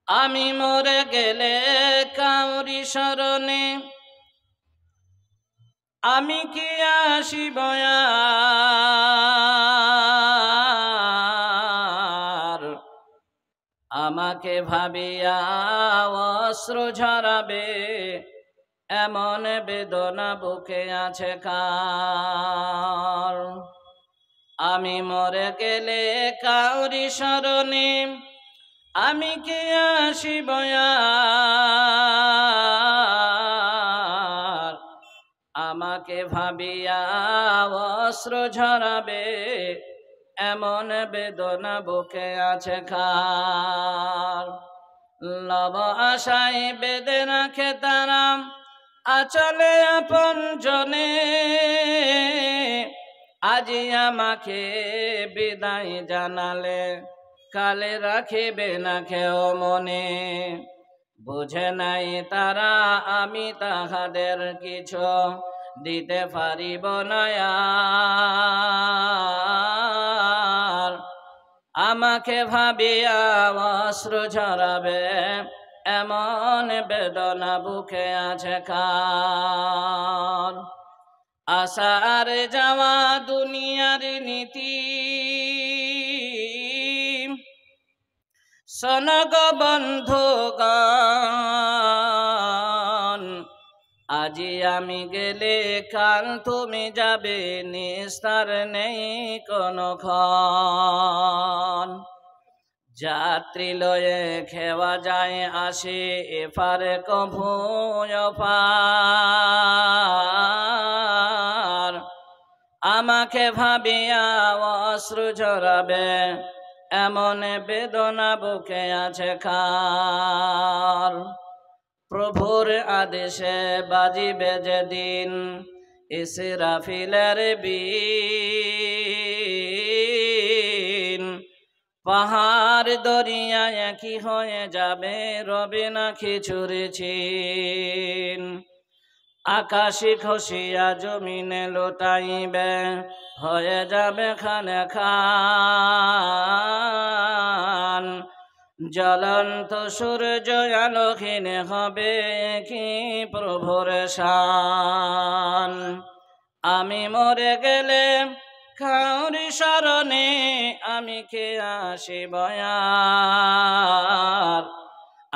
আমি মরে গেলে কাউরি শরণে আমি কি আসিব আর? আমাকে ভাবিয়া অশ্রু ঝরাবে এমন বেদনা বুকে আছে কার? আমি মরে গেলে কাউরি শরণে আমি কি আসিব আর? আমাকে ভাবিয়া অশ্রু ঝরাবে এমন বেদনা বুকে আছে কার? লব আশায় বেদে রাখে তারা আচলে আপন জনে, আজি আমাকে বিদায় জানালে কালে রাখিবে না কেউ মনে। বুঝে নাই তারা আমি তাহাদের কিছু দিতে পারিব না আর। আমাকে ভাবিয়া অশ্রু ঝরাবে এমন বেদনা বুকে আছে কার? আশার যাওয়া দুনিয়ার নীতি শোনগ বন্ধুগণ, আজি আমি গেলে কাল তুমি যাবে নিস্তার নেই কোনো ক্ষণ। যাত্রী লয়ে খেওয়া যায় আসে এপারে কভু অপার। আমাকে ভাবিয়া অশ্রু ঝরাবে এমন বেদনা বুকে আছে কার? প্রভুর আদেশে বাজিবে যেদিন ইসরাফিলের বিন, পাহাড় দরিয়া একই হয়ে যাবে রবে না খিচুর চিন। আকাশে খসিয়া জমিনে লোটাইবে হয়ে যাবে খানে খান। জ্বলন্ত সূর্য আলোহীন হবে কি প্রভুর শান? আমি মরে গেলে কাউরি শরণে আমি কে আসিব আর?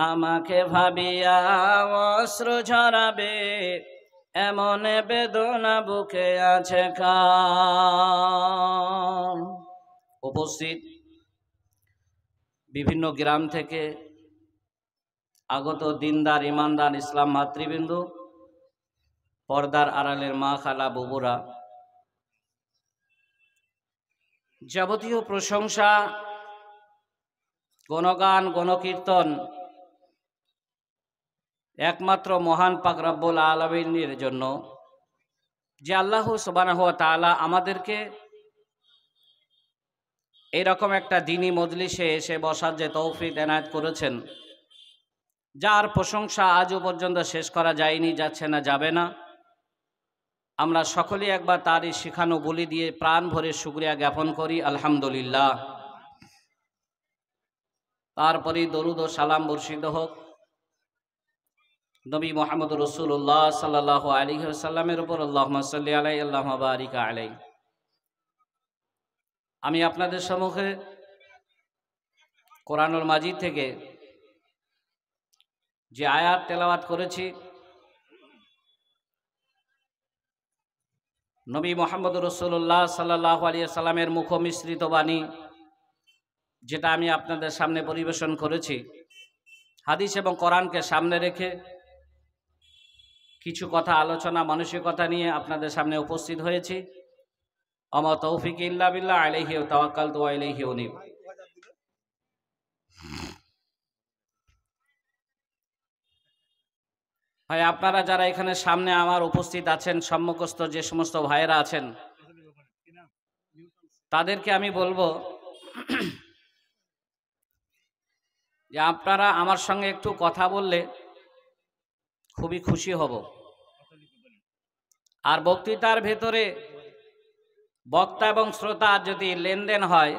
আমাকে ভাবিয়া অশ্রু ঝরাবে এমন বেদনা বুকে আছে কার? উপস্থিত বিভিন্ন গ্রাম থেকে আগত দিনদার ইমানদার ইসলাম মাতৃবৃন্দ, পর্দার আড়ালের মা খালা বুবুরা, যাবতীয় প্রশংসা গণগান গণকীর্তন একমাত্র মহান পাক রব্বুল আলামিনের জন্য, যে আল্লাহ সুবহানাহু ওয়া তাআলা আমাদেরকে এরকম একটা দ্বীনি মজলিসে এসে বসার যে তৌফিক এনায়েত করেছেন, যার প্রশংসা আজও পর্যন্ত শেষ করা যায়নি, যাচ্ছে না, যাবে না। আমরা সকলেই একবার তারই শিখানো বলি দিয়ে প্রাণ ভরে শুকরিয়া জ্ঞাপন করি, আলহামদুলিল্লাহ। তারপরেই দরুদ ও সালাম বর্ষিত হোক নবী মুহাম্মদ রাসূলুল্লাহ সাল্লাল্লাহু আলাইহি ওয়াসাল্লামের উপর। আল্লাহুম্মা সাল্লি আলাইহি আল্লাহুম্মা বারিক আলাইহি। আমি আপনাদের সম্মুখে কোরআনুল মাজিদ থেকে যে আয়াত তেলাওয়াত করেছি, নবী মুহাম্মদ রাসূলুল্লাহ সাল্লাল্লাহু আলাইহি ওয়াসাল্লামের মুখ মিশ্রিত বাণী, যেটা আমি আপনাদের সামনে পরিবেশন করেছি, হাদিস এবং কোরআনকে সামনে রেখে কিছু কথা আলোচনা মানসিকতা নিয়ে আপনাদের সামনে উপস্থিত হয়েছি। আমা তৌফিক ইল্লা বিল্লাহ, আলাইহি তাওয়াক্কালতু ওয়া ইলাইহি উনীব। ভাই, আপনারা যারা এখানে সামনে আমার উপস্থিত আছেন, সম্মুখস্থ যে সমস্ত ভাইয়েরা আছেন, তাদেরকে আমি বলবো যে আপনারা আমার সঙ্গে একটু কথা বললে খুবই খুশি হব। আর বক্তৃতার ভেতরে বক্তা এবং শ্রোতা যদি লেনদেন হয়,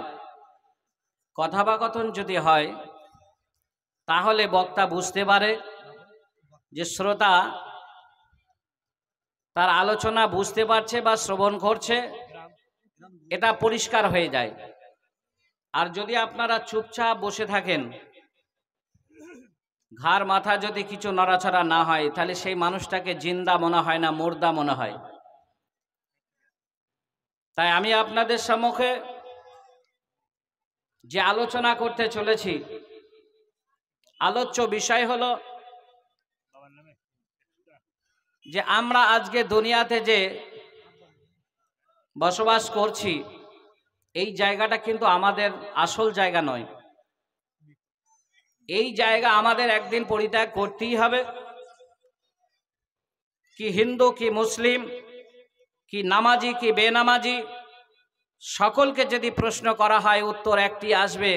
কথোপকথন যদি হয়, তাহলে বক্তা বুঝতে পারে যে শ্রোতা তার আলোচনা বুঝতে পারছে বা শ্রবণ করছে, এটা পরিষ্কার হয়ে যায়। আর যদি আপনারা চুপচাপ বসে থাকেন, ঘাড় মাথা যদি কিছু নড়াচড়া না হয়, তাহলে সেই মানুষটাকে জিন্দা মনে হয় না, মুর্দা মনে হয়। তাই আমি আপনাদের সম্মুখে যে আলোচনা করতে চলেছি, আলোচ্য বিষয় হলো যে আমরা আজকে দুনিয়াতে যে বসবাস করছি, এই জায়গাটা কিন্তু আমাদের আসল জায়গা নয়। এই জায়গা আমাদের একদিন পরিত্যাগ করতেই হবে। কি হিন্দু, কি মুসলিম, কি নামাজি, কি বেনামাজি, সকলকে যদি প্রশ্ন করা হয় উত্তর একটি আসবে,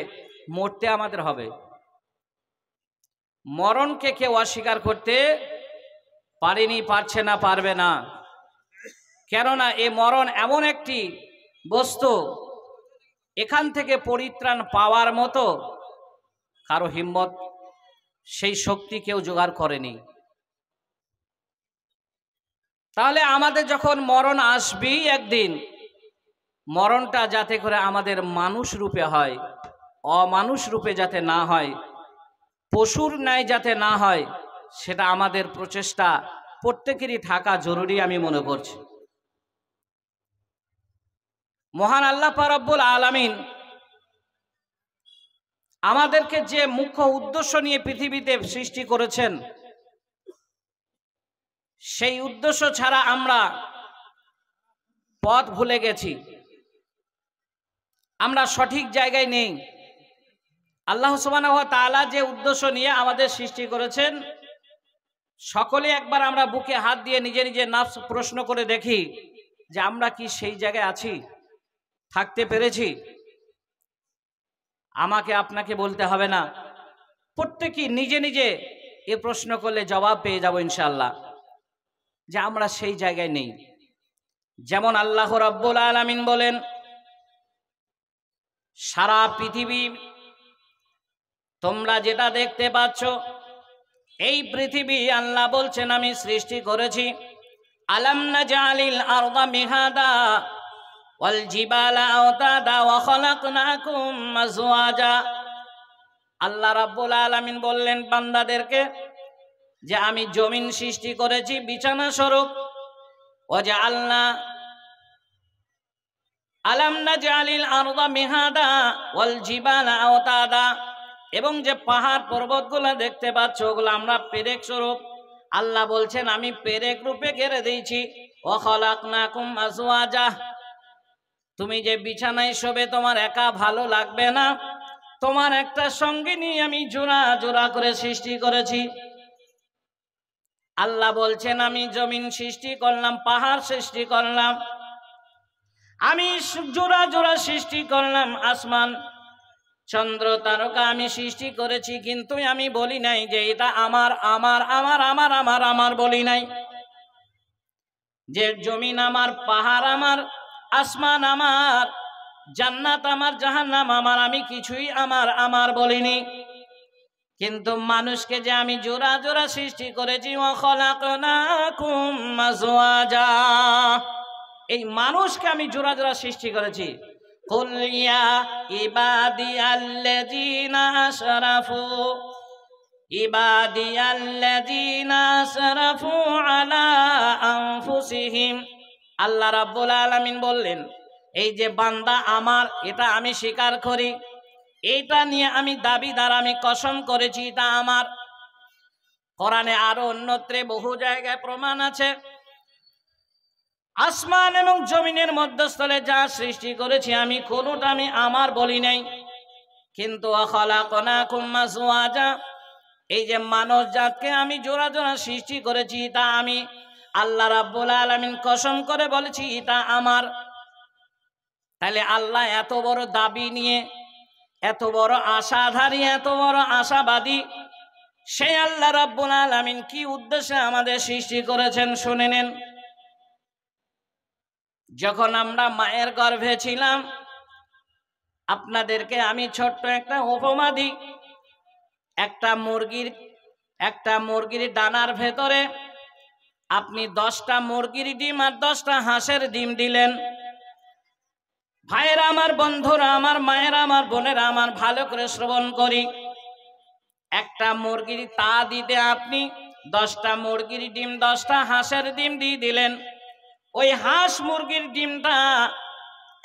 মরতে আমাদের হবে। মরণকে কেউ অস্বীকার করতে পারেনি, পারছে না, পারবে না। কেননা এ মরণ এমন একটি বস্তু, এখান থেকে পরিত্রাণ পাওয়ার মতো কারো হিম্মত, সেই শক্তি কেউ জোগাড় করেনি। তাহলে আমাদের যখন মরণ আসবেই একদিন, মরণটা যাতে করে আমাদের মানুষ রূপে হয়, অমানুষ রূপে যাতে না হয়, পশুর ন্যায় যাতে না হয়, সেটা আমাদের প্রচেষ্টা প্রত্যেকেরই থাকা জরুরি আমি মনে করছি। মহান আল্লাহ পাক রব্বুল আলামিন আমাদেরকে যে মুখ্য উদ্দেশ্য নিয়ে পৃথিবীতে সৃষ্টি করেছেন, সেই উদ্দেশ্য ছাড়া আমরা পথ ভুলে গেছি, আমরা সঠিক জায়গায় নেই। আল্লাহ সুবহানাহু ওয়া তাআলা যে উদ্দেশ্য নিয়ে আমাদের সৃষ্টি করেছেন, সকলে একবার আমরা বুকে হাত দিয়ে নিজে নিজে নফস প্রশ্ন করে দেখি যে আমরা কি সেই জায়গায় আছি, থাকতে পেরেছি? আমাকে আপনাকে বলতে হবে না, প্রত্যেকেই নিজে নিজে এ প্রশ্ন করলে জবাব পেয়ে যাব ইনশাআল্লাহ, যে আমরা সেই জায়গায় নেই। যেমন আল্লাহ রাব্বুল আলামিন বলেন, সারা পৃথিবী তোমরা যেটা দেখতে পাচ্ছ, এই পৃথিবী আল্লাহ বলছেন আমি সৃষ্টি করেছি। আলাম নাজালিল আরদা মিহাদা ওয়াল জিবালা আওতাদা ওয়া খালাকনাকুম আজওয়াজা। আল্লাহ রাব্বুল আলামিন বললেন বান্দাদেরকে যে আমি জমিন সৃষ্টি করেছি বিছানা স্বরূপ। ওয়াজআলনা আলাম নাজালিল আরদা মিহাদা ওয়াল জিবালা আওতাদা, এবং যে পাহাড় পর্বতগুলো দেখতে পাচ্ছ ওগুলো আমরা পেরেক স্বরূপ। আল্লাহ বলছেন আমি পেরেক রূপে ঘিরে দিয়েছি। ওয়া খালাকনাকুম আজওয়াজা, তুমি যে বিছানায় শোবে তোমার একা ভালো লাগবে না, তোমার একটা সঙ্গিনী আমি জোড়া জোড়া করে সৃষ্টি করেছি। আল্লাহ বলছেন আমি জমিন সৃষ্টি করলাম, পাহাড় সৃষ্টি করলাম, আমি জোড়া জোড়া সৃষ্টি করলাম, আসমান চন্দ্র তারকা আমি সৃষ্টি করেছি, কিন্তু আমি বলি নাই যে এটা আমার আমার আমার আমার আমার আমার বলি নাই। যে জমিন আমার, পাহাড় আমার, আসমান আমার, জান্নাত আমার, জাহান্নাম আমার, আমি কিছুই আমার আমার বলিনি। কিন্তু মানুষকে যে আমি জোড়া জোড়া সৃষ্টি করেছি, ওয়া খালাকনাকুম আজওয়াজা, এই মানুষকে আমি জোড়া জোড়া সৃষ্টি করেছি। কুল ইয়া ইবাদিয়াল্লাযীনা আসরাফু ইবাদিয়াল্লাযীনা আসরাফু আলা আনফুসিহিম। আল্লাহ রাব্বুল আলামিন বললেন এই যে বান্দা আমার, এটা আমি স্বীকার করি, এইটা নিয়ে আমি দাবিদার, আমি কসম করেছি এটা আমার। কোরআনে আরো অন্যত্রে বহু জায়গায় প্রমাণ আছে। আসমান এবং জমিনের মধ্যস্থলে যা সৃষ্টি করেছি আমি কোনোটা আমি আমার বলি নাই। কিন্তু খালাকনাকুম আজওয়াজা, এই যে মানব জাতকে আমি জোড়া জোড়া সৃষ্টি করেছি, তা আমি আল্লাহ রাব্বুল আলামিন কসম করে বলেছি এটা আমার। তাহলে আল্লাহ এত বড় দাবি নিয়ে, এত বড় আশাধারী, এত বড় আশাবাদী, সেই আল্লাহ রাব্বুল আলামিন কি উদ্দেশ্যে আমাদের সৃষ্টি করেছেন শুনে নেন। যখন আমরা মায়ের গর্ভে ছিলাম, আপনাদেরকে আমি ছোট্ট একটা উপমা দিই। একটা মুরগির ডানার ভেতরে আপনি 10টা মুরগির ডিম আর 10টা হাঁসের ডিম দিলেন। ভাইয়েরা আমার, বন্ধুরা আমার, মায়েরা আমার, বোনেরা আমার, ভালো করে শ্রবণ করি। একটা মুরগির তা দিতে আপনি 10টা মুরগির ডিম 10টা হাঁসের ডিম দিয়ে দিলেন। ওই হাঁস মুরগির ডিমটা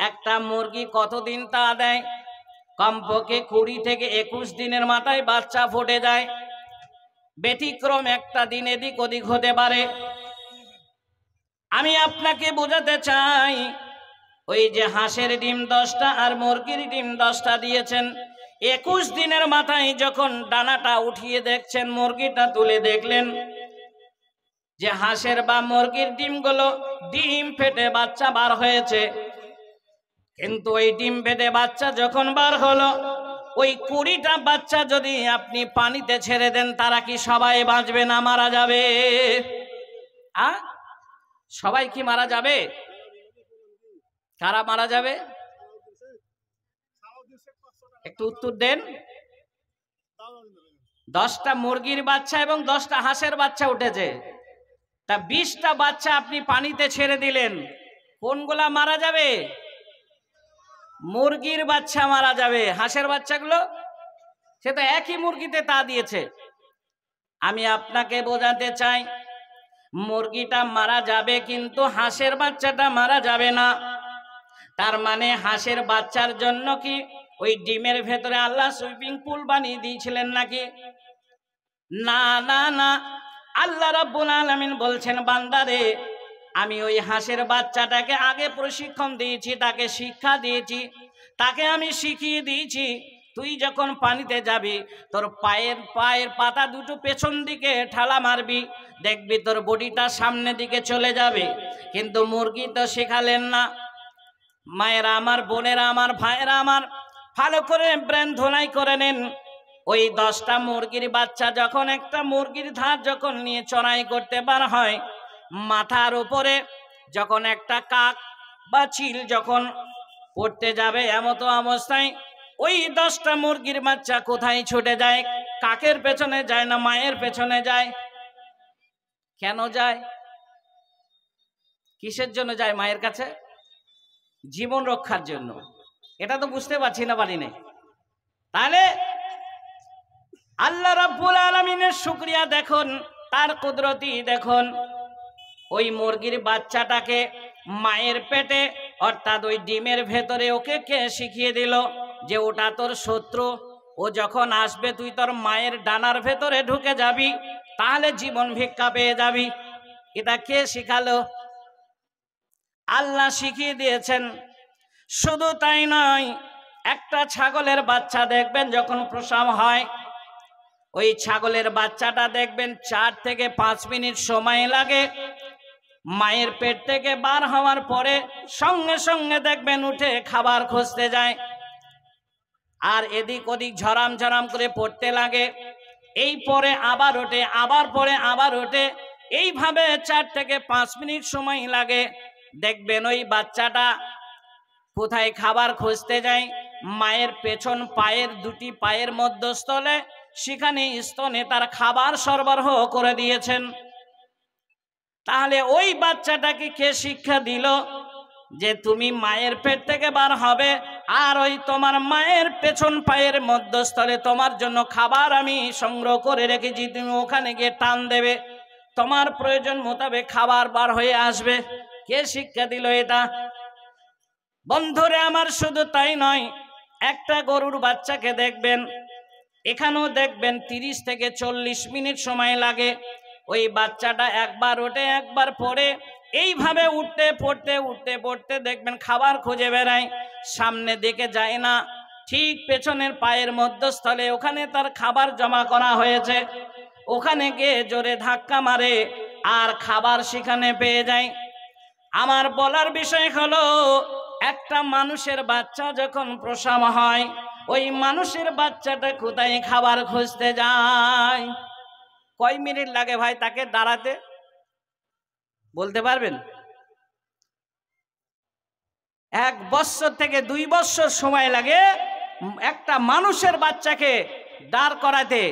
একটা মুরগি কতদিন তা দেয়? কমপক্ষে 20 থেকে 21 দিনের মাথায় বাচ্চা ফুটে যায়। ব্যতিক্রম একটা দিন এদিক ওদিক হতে পারে। আমি আপনাকে বোঝাতে চাই, ওই যে হাঁসের ডিম 10টা আর মুরগির ডিম 10টা দিয়েছেন, 21 দিনের মাথায় যখন ডানাটা উঠিয়ে দেখছেন, মুরগিটা তুলে দেখলেন যে হাঁসের বা মুরগির ডিমগুলো ডিম ফেটে বাচ্চা বার হয়েছে। কিন্তু ওই ডিম ফেটে বাচ্চা যখন বার হলো, ওই 20টা বাচ্চা যদি আপনি পানিতে ছেড়ে দেন, তারা কি সবাই বাঁচবে না মারা যাবে? সবাই কি মারা যাবে? কারা মারা যাবে? একটু উত্তর দেন। 10টা মুরগির বাচ্চা এবং 10টা হাঁসের বাচ্চা উঠেছে, তা 20টা বাচ্চা আপনি পানিতে ছেড়ে দিলেন, কোনগুলা মারা যাবে? মুরগির বাচ্চা মারা যাবে। হাঁসের বাচ্চাগুলো সে তো একই মুরগিতে তা দিয়েছে। আমি আপনাকে বোঝাতে চাই, মুরগিটা মারা যাবে কিন্তু হাঁসের বাচ্চাটা মারা যাবে না। তার মানে হাঁসের বাচ্চার জন্য কি ওই ডিমের ভেতরে আল্লাহ সুইমিং পুল বানিয়ে দিয়েছিলেন নাকি? না না না, আল্লাহ রাব্বুল আলামিন বলছেন, বান্দারে আমি ওই হাঁসের বাচ্চাটাকে আগে প্রশিক্ষণ দিয়েছি, তাকে শিক্ষা দিয়েছি, তাকে আমি শিখিয়ে দিয়েছি, তুই যখন পানিতে যাবি তোর পায়ের পাতা দুটো পেছন দিকে ঠালা মারবি, দেখবি তোর বডিটা সামনের দিকে চলে যাবে। কিন্তু মুরগি তো শেখালেন না। মায়েরা আমার, বোনেরা আমার, ভাইয়েরা আমার, ভালো করে ব্রেন ধোলাই করে নেন। ওই 10টা মুরগির বাচ্চা যখন একটা মুরগির ধার যখন নিয়ে চড়াই করতে বার হয়, মাথার উপরে যখন একটা কাক বা চিল যখন পড়তে যাবে, এমতো অবস্থায় ওই 10টা মুরগির বাচ্চা কোথায় ছুটে যায়? কাকের পেছনে যায় না মায়ের পেছনে যায়? কেন যায়? কিসের জন্য যায় মায়ের কাছে? জীবন রক্ষার জন্য। এটা তো বুঝতে পারছি না, পারি নাই। তাহলে আল্লাহ রাব্বুল আলামিনের শুকরিয়া দেখুন, তার কুদরতি দেখুন। ওই মুরগির বাচ্চাটাকে মায়ের পেটে অর্থাৎ ওই ডিমের ভেতরে ওকে কে শিখিয়ে দিল যে ওটা তোর শত্রু, ও যখন আসবে তুই তোর মায়ের ডানার ভেতরে ঢুকে যাবি, তাহলে জীবন ভিক্ষা পেয়ে যাবি। এটা কে শিখালো? আল্লাহ শিখিয়ে দিয়েছেন। শুধু তাই নয়, একটা ছাগলের বাচ্চা দেখবেন যখন প্রসব হয়, ওই ছাগলের বাচ্চাটা দেখবেন 4 থেকে 5 মিনিট সময় লাগে মায়ের পেট থেকে বার হওয়ার পরে। সঙ্গে সঙ্গে দেখবেন উঠে খাবার খুঁজতে যায়, আর এদিক ওদিক ঝরাম ঝরাম করে পড়তে লাগে। এই পরে আবার ওঠে, আবার পরে আবার ওঠে, এইভাবে 4 থেকে 5 মিনিট সময় লাগে। দেখবেন ওই বাচ্চাটা কোথায় খাবার খুঁজতে যায়? মায়ের পেছন পায়ের দুটি পায়ের মধ্যস্থলে, সেখানে স্তনে তার খাবার সরবরাহ করে দিয়েছেন। তাহলে ওই বাচ্চাটাকে কে শিক্ষা দিল যে তুমি মায়ের পেট থেকে বার হবে, আর ওই তোমার মায়ের পেছন পায়ের মধ্যস্থলে তোমার জন্য খাবার আমি সংগ্রহ করে রেখেছি, তুমি ওখানে গিয়ে টান দেবে, তোমার প্রয়োজন মোতাবেক খাবার বার হয়ে আসবে? কে শিক্ষা দিল এটা? বন্ধুরে আমার, শুধু তাই নয়, একটা গরুর বাচ্চাকে দেখবেন, এখানেও দেখবেন 30 থেকে 40 মিনিট সময় লাগে। ওই বাচ্চাটা একবার ওঠে একবার পড়ে, এইভাবে উঠতে পড়তে উঠতে পড়তে দেখবেন খাবার খুঁজে বেড়ায়, সামনে দিকে যায় না, ঠিক পেছনের পায়ের মধ্যস্থলে ওখানে তার খাবার জমা করা হয়েছে, ওখানে গিয়ে জোরে ধাক্কা মারে আর খাবার সেখানে পেয়ে যায়। আমার বলার বিষয় হলো, একটা মানুষের বাচ্চা যখন প্রসব হয়, ওই মানুষের বাচ্চাটা কোথায় খাবার খুঁজতে যায়? কয় মিনিট লাগে ভাই তাকে দাঁড়াতে? বলতে পারবেন? 1 বছর থেকে 2 বছর সময় লাগে একটা মানুষের বাচ্চাকে দাঁড় করাতে,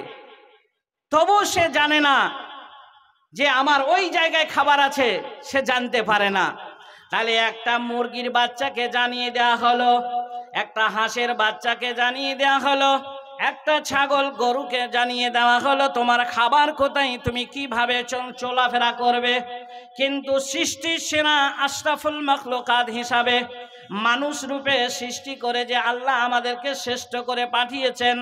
তবু সে জানে না যে আমার ওই জায়গায় খাবার আছে, সে জানতে পারে না। তাহলে একটা মুরগির বাচ্চাকে জানিয়ে দেওয়া হলো, একটা হাঁসের বাচ্চাকে জানিয়ে দেওয়া হলো, একটা ছাগল গরুকে জানিয়ে দেওয়া হলো তোমার খাবার কোথায়, তুমি কিভাবে চলাফেরা করবে। কিন্তু সৃষ্টির সেরা আশরাফুল মাখলুকাত হিসাবে মানুষ রূপে সৃষ্টি করে যে আল্লাহ আমাদেরকে শ্রেষ্ঠ করে পাঠিয়েছেন,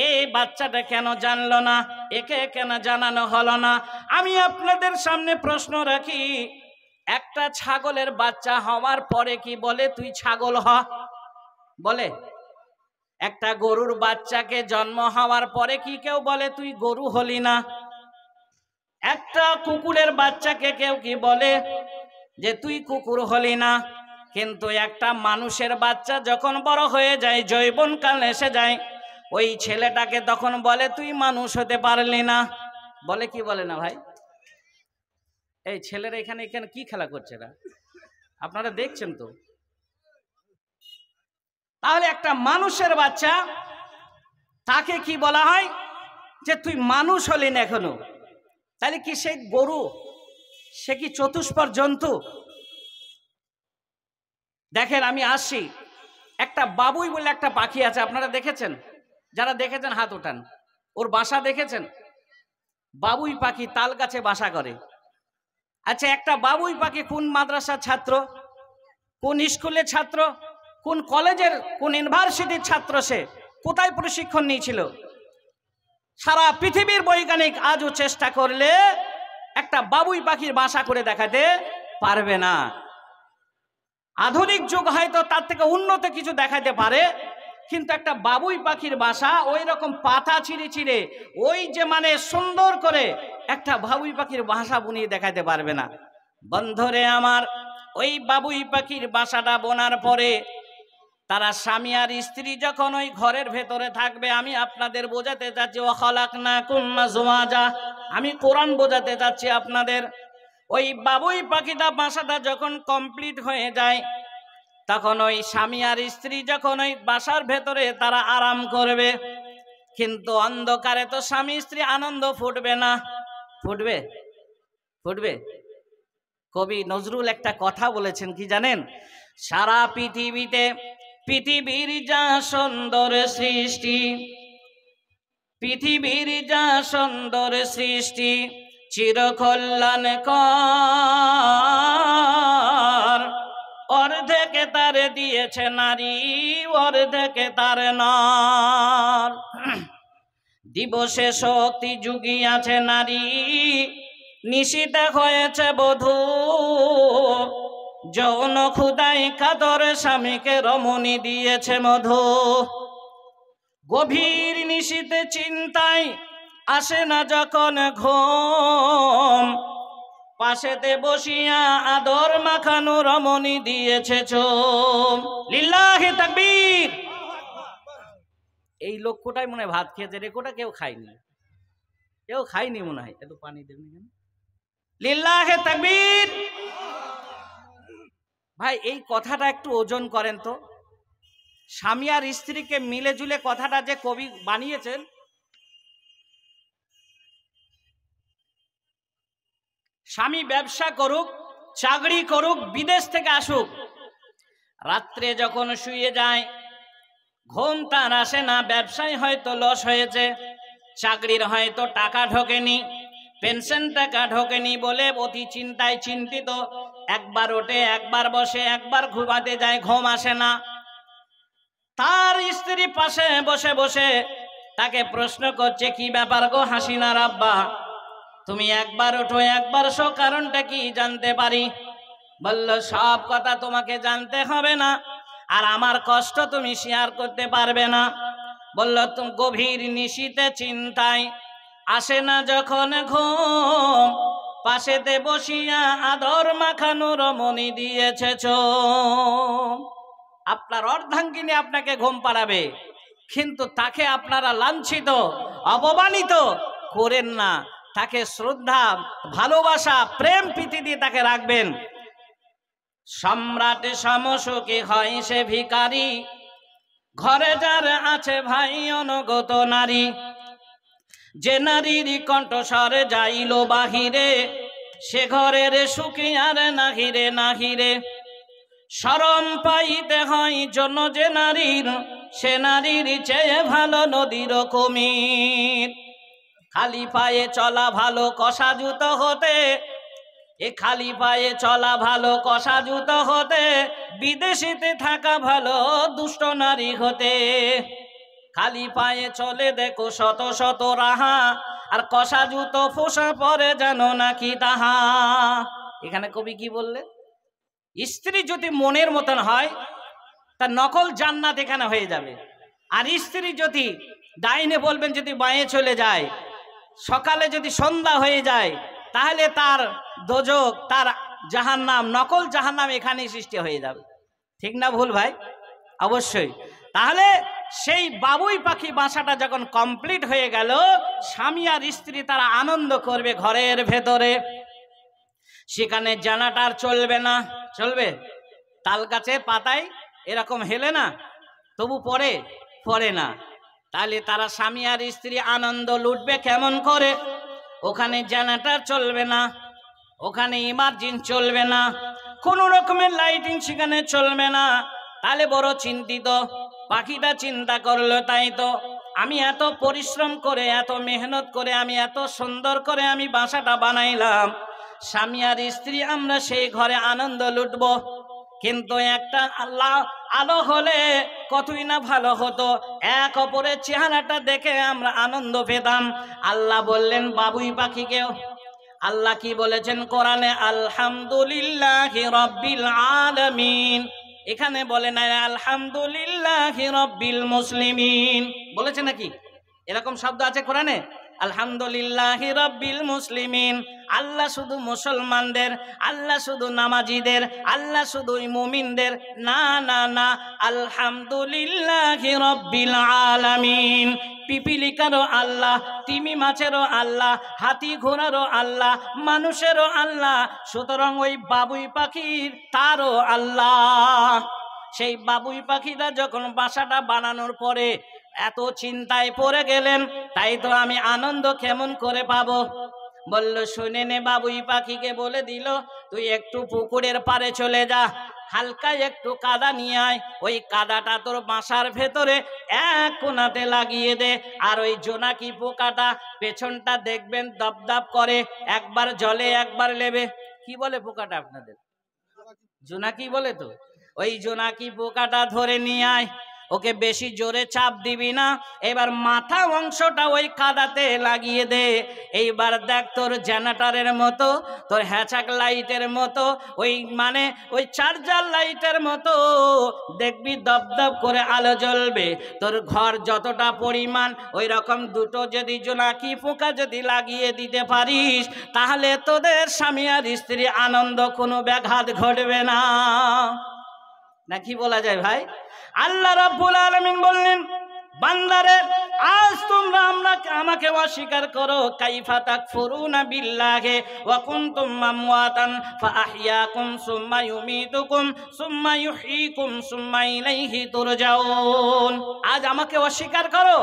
এই বাচ্চাটা কেন জানলো না, একে কেন জানানো হলো না? আমি আপনাদের সামনে প্রশ্ন রাখি, একটা ছাগলের বাচ্চা হওয়ার পরে কি বলে তুই ছাগল হ? বলে? একটা গরুর বাচ্চাকে জন্ম হওয়ার পরে কি কেউ বলে তুই গরু হলি না? একটা কুকুরের বাচ্চাকে কেউ কি বলে যে তুই কুকুর হলি না? কিন্তু একটা মানুষের বাচ্চা যখন বড় হয়ে যায়, যৌবনকাল এসে যায়, ওই ছেলেটাকে তখন বলে তুই মানুষ হতে পারলি না। বলে কি বলে না ভাই? এই ছেলেরা এখানে এখানে কি খেলা করছে না, আপনারা দেখছেন তো? তাহলে একটা মানুষের বাচ্চা, তাকে কি বলা হয় যে তুই মানুষ হলি না এখনো? তাহলে কি সে গরু? সে কি চতুষ্পদ জন্তু? দেখেন আমি আসি, একটা বাবুই বলে একটা পাখি আছে, আপনারা দেখেছেন? যারা দেখেছেন হাত ওঠান। ওর বাসা দেখেছেন? বাবুই পাখি তাল গাছে বাসা করে। আচ্ছা, একটা বাবুই পাখি কোন মাদ্রাসার ছাত্র, কোন স্কুলের ছাত্র, কোন কলেজের, কোন ইউনিভার্সিটির ছাত্র? সে কোথায় প্রশিক্ষণ নিয়েছিল? সারা পৃথিবীর বৈজ্ঞানিক আজও চেষ্টা করলে একটা বাবুই পাখির বাসা করে দেখাতে পারবে না। আধুনিক যুগ হয়তো তার থেকে উন্নত কিছু দেখাতে পারে, কিন্তু একটা বাবুই পাখির বাসা ওই রকম পাতা ছিঁড়ে ছিঁড়ে ওই যে মানে সুন্দর করে একটা বাবুই পাখির বাসা বুনিয়ে দেখাতে পারবে না। বন্ধুরে আমার, ওই বাবুই পাখির বাসাটা বোনার পরে তারা স্বামী আর স্ত্রী যখন ওই ঘরের ভেতরে থাকবে, আমি আপনাদের বোঝাতে চাচ্ছি ওয়া খালাকনাকুম আজওয়াজা, আমি কোরআন বোঝাতে চাচ্ছি আপনাদের। ওই বাবুই পাখিটা বাসাটা যখন কমপ্লিট হয়ে যায়, তখন ওই স্বামী আর স্ত্রী যখন ওই বাসার ভেতরে তারা আরাম করবে, কিন্তু অন্ধকারে তো স্বামী স্ত্রী আনন্দ ফুটবে না। ফুটবে? ফুটবে? কবি নজরুল একটা কথা বলেছেন, কি জানেন? সারা পৃথিবীতে পৃথিবীর যা সুন্দর সৃষ্টি, পৃথিবীর যা সুন্দর সৃষ্টি, চিরকল্যাণকর, অর্ধেকে তার দিয়েছে নারী, অর্ধেকে তার নর। দিবসে শক্তি জুগিয়াছে নারী, নিশিতে হয়েছে বধূ, যৌন ক্ষুদাই কাতর স্বামীকে রমণী দিয়েছে মধু। গভীর নিশিতে চিন্তায় আসে না যখন ঘুম, পাশেতে বসিয়া আদর মাখানো রমণী দিয়েছে চুম। লিল্লাহি তাকবীর। এই লোকটাই মনে হয় ভাত খেয়েছে, রেকোটা কেউ খায়নি, কেউ খায়নি মনে হয়। একটু পানি দেবেন কেন? লিল্লাহি তাকবীর। ভাই এই কথাটা একটু ওজন করেন তো, স্বামী আর স্ত্রীকে মিলে জুলে কথাটা যে কবি বানিয়েছেন। স্বামী ব্যবসা করুক, চাকরি করুক, বিদেশ থেকে আসুক, রাত্রে যখন শুয়ে যায় ঘুম তার আসে না। ব্যবসায় হয়তো লস হয়েছে, চাকরির হয়তো টাকা ঢোকেনি, পেনশন টাকা ঢোকেনি বলে অতি চিন্তায় চিন্তিত, একবার ওঠে, একবার বসে, একবার ঘুমাতে যায়, ঘুম আসে না। তার স্ত্রী পাশে বসে বসে তাকে প্রশ্ন করছে, কি ব্যাপার গো হাসিনার আব্বা, তুমি একবার ওঠো একবার শো, কারণটা কি জানতে পারি? বলল, সব কথা তোমাকে জানতে হবে না, আর আমার কষ্ট তুমি শেয়ার করতে পারবে না। বলল, তুমি গভীর নিশীতে চিন্তায় আসে না যখন ঘুম, পাশেতে বসিয়া আদর মাখানো রমণী দিয়েছে চুম। আপনার অর্ধাঙ্গিনী আপনাকে ঘুম পাড়াবে, কিন্তু তাকে আপনারা লাঞ্ছিত অপমানিত করেন না, তাকে শ্রদ্ধা ভালোবাসা প্রেম প্রীতি দিয়ে তাকে রাখবেন। সম্রাট সমসুখী হয় সে ভিখারি, ঘরে যার আছে ভাই অনুগত নারী। যে নারীর কণ্ঠস্বরে যাইল বাহিরে, সে ঘরের সুখী আর নাহিরে নাহিরে। শরম পাইতে হয় জন্য যে নারীর, সে নারীর চেয়ে ভালো নদীর কুমির। খালি পায়ে চলা ভালো কষা জুতো হতে, এ খালি পায়ে চলা ভালো কষা জুতো হতে, বিদেশিতে থাকা ভালো দুষ্ট নারী হতে। খালি পায়ে চলে দেখো শত শত রাহা, আর কষা জুতো ফোসা পরে জানো নাকি তাহা। এখানে কবি কি বললে? স্ত্রী যদি মনের মতন হয়, তার নকল জান্নাত এখানে হয়ে যাবে। আর স্ত্রী যদি ডাইনে বলবেন যদি বাঁয়ে চলে যায়, সকালে যদি সন্ধ্যা হয়ে যায়, তাহলে তার দোজক, তার জাহান্নাম, নকল জাহান্নাম এখানেই সৃষ্টি হয়ে যাবে। ঠিক না ভুল ভাই? অবশ্যই। তাহলে সেই বাবুই পাখি বাসাটা যখন কমপ্লিট হয়ে গেল, স্বামী আর স্ত্রী তারা আনন্দ করবে ঘরের ভেতরে। সেখানে জানাটার চলবে না। চলবে? তাল গাছের পাতায় এরকম হেলে না, তবু পড়ে না। তাহলে তারা স্বামী আর স্ত্রী আনন্দ লুটবে কেমন করে? ওখানে জেনারেটর চলবে না, ওখানে ইমার্জেন্সি চলবে না, কোনো রকমের লাইটিং সেখানে চলবে না। তাহলে বড় চিন্তিত পাখিটা চিন্তা করলো, তাই তো আমি এত পরিশ্রম করে, এত মেহনত করে, আমি এত সুন্দর করে আমি বাসাটা বানাইলাম, স্বামী আর স্ত্রী আমরা সেই ঘরে আনন্দ লুটবো, কিন্তু একটা আলো হলে কতই না ভালো হতো, এক অপরের চেহারাটা দেখে আমরা আনন্দ পেতাম। আল্লাহ বললেন বাবুই পাখিকেও, আল্লাহ কি বলেছেন কোরআনে? আলহামদুলিল্লাহি রাব্বিল আলামিন। এখানে বলে না আলহামদুলিল্লাহি রাব্বিল মুসলিমিন, বলেছে নাকি? এরকম শব্দ আছে কোরআনে? আলহামদুলিল্লাহি রাব্বিল মুসলিমিন। আল্লাহ শুধু মুসলমানদের, আল্লাহ শুধু নামাজিদের, আল্লাহ শুধু মুমিনদের না, না না, আলহামদুলিল্লাহি রাব্বিল আলামিন। পিপিলিকারও আল্লাহ, তিমি মাছেরও আল্লাহ, হাতি ঘোড়ারও আল্লাহ, মানুষেরও আল্লাহ, সুতরাং ওই বাবুই পাখির তারও আল্লাহ। সেই বাবুই পাখিরা যখন বাসাটা বানানোর পরে এত চিন্তায় পড়ে গেলেন, তাই তো আমি আনন্দ কেমন করে পাবো? বলল শুনে নে, বাবুই পাখিকে বলে দিল তুই একটু পুকুরের পাড়ে চলে যা, হালকা একটু কাদা নিয়ে আয়, ওই কাদাটা তোর বাসার ভেতরে এক কোণাতে লাগিয়ে দে। আর ওই জোনাকি পোকাটা পেছনটা দেখবেন দপদপ করে, একবার জলে একবার লেবে। কি বলে পোকাটা আপনাদের? জোনাকি বলে তো। ওই জোনাকি পোকাটা ধরে নিয়ে আয়, ওকে বেশি জোরে চাপ দিবি না, এবার মাথা অংশটা ওই কাদাতে লাগিয়ে দে। এইবার দেখ তোর জেনারেটরের মতো, তোর হ্যাচাক লাইটের মতো, ওই চার্জার লাইটের মতো দেখবি দপদপ করে আলো জ্বলবে। তোর ঘর যতটা পরিমাণ, ওই রকম দুটো যদি জোনাকি পোকা যদি লাগিয়ে দিতে পারিস, তাহলে তোদের স্বামী আর স্ত্রী আনন্দ কোনো ব্যাঘাত ঘটবে না। নাকি বলা যায় ভাই? আল্লাহ রাব্বুল আলামিন বললেন বান্দারে, আজ তোমরা আমাকে অস্বীকার করো, কাইফা তাকফুরুনা বিল্লাহি ওয়া কুনতুম আমওয়াতান ফাআহইয়াকুম সুম্মা ইউমীতুকুম সুম্মা ইউহয়ীকুম সুম্মা ইলাইহি তুরজাউন। আজ আমাকে অস্বীকার করো,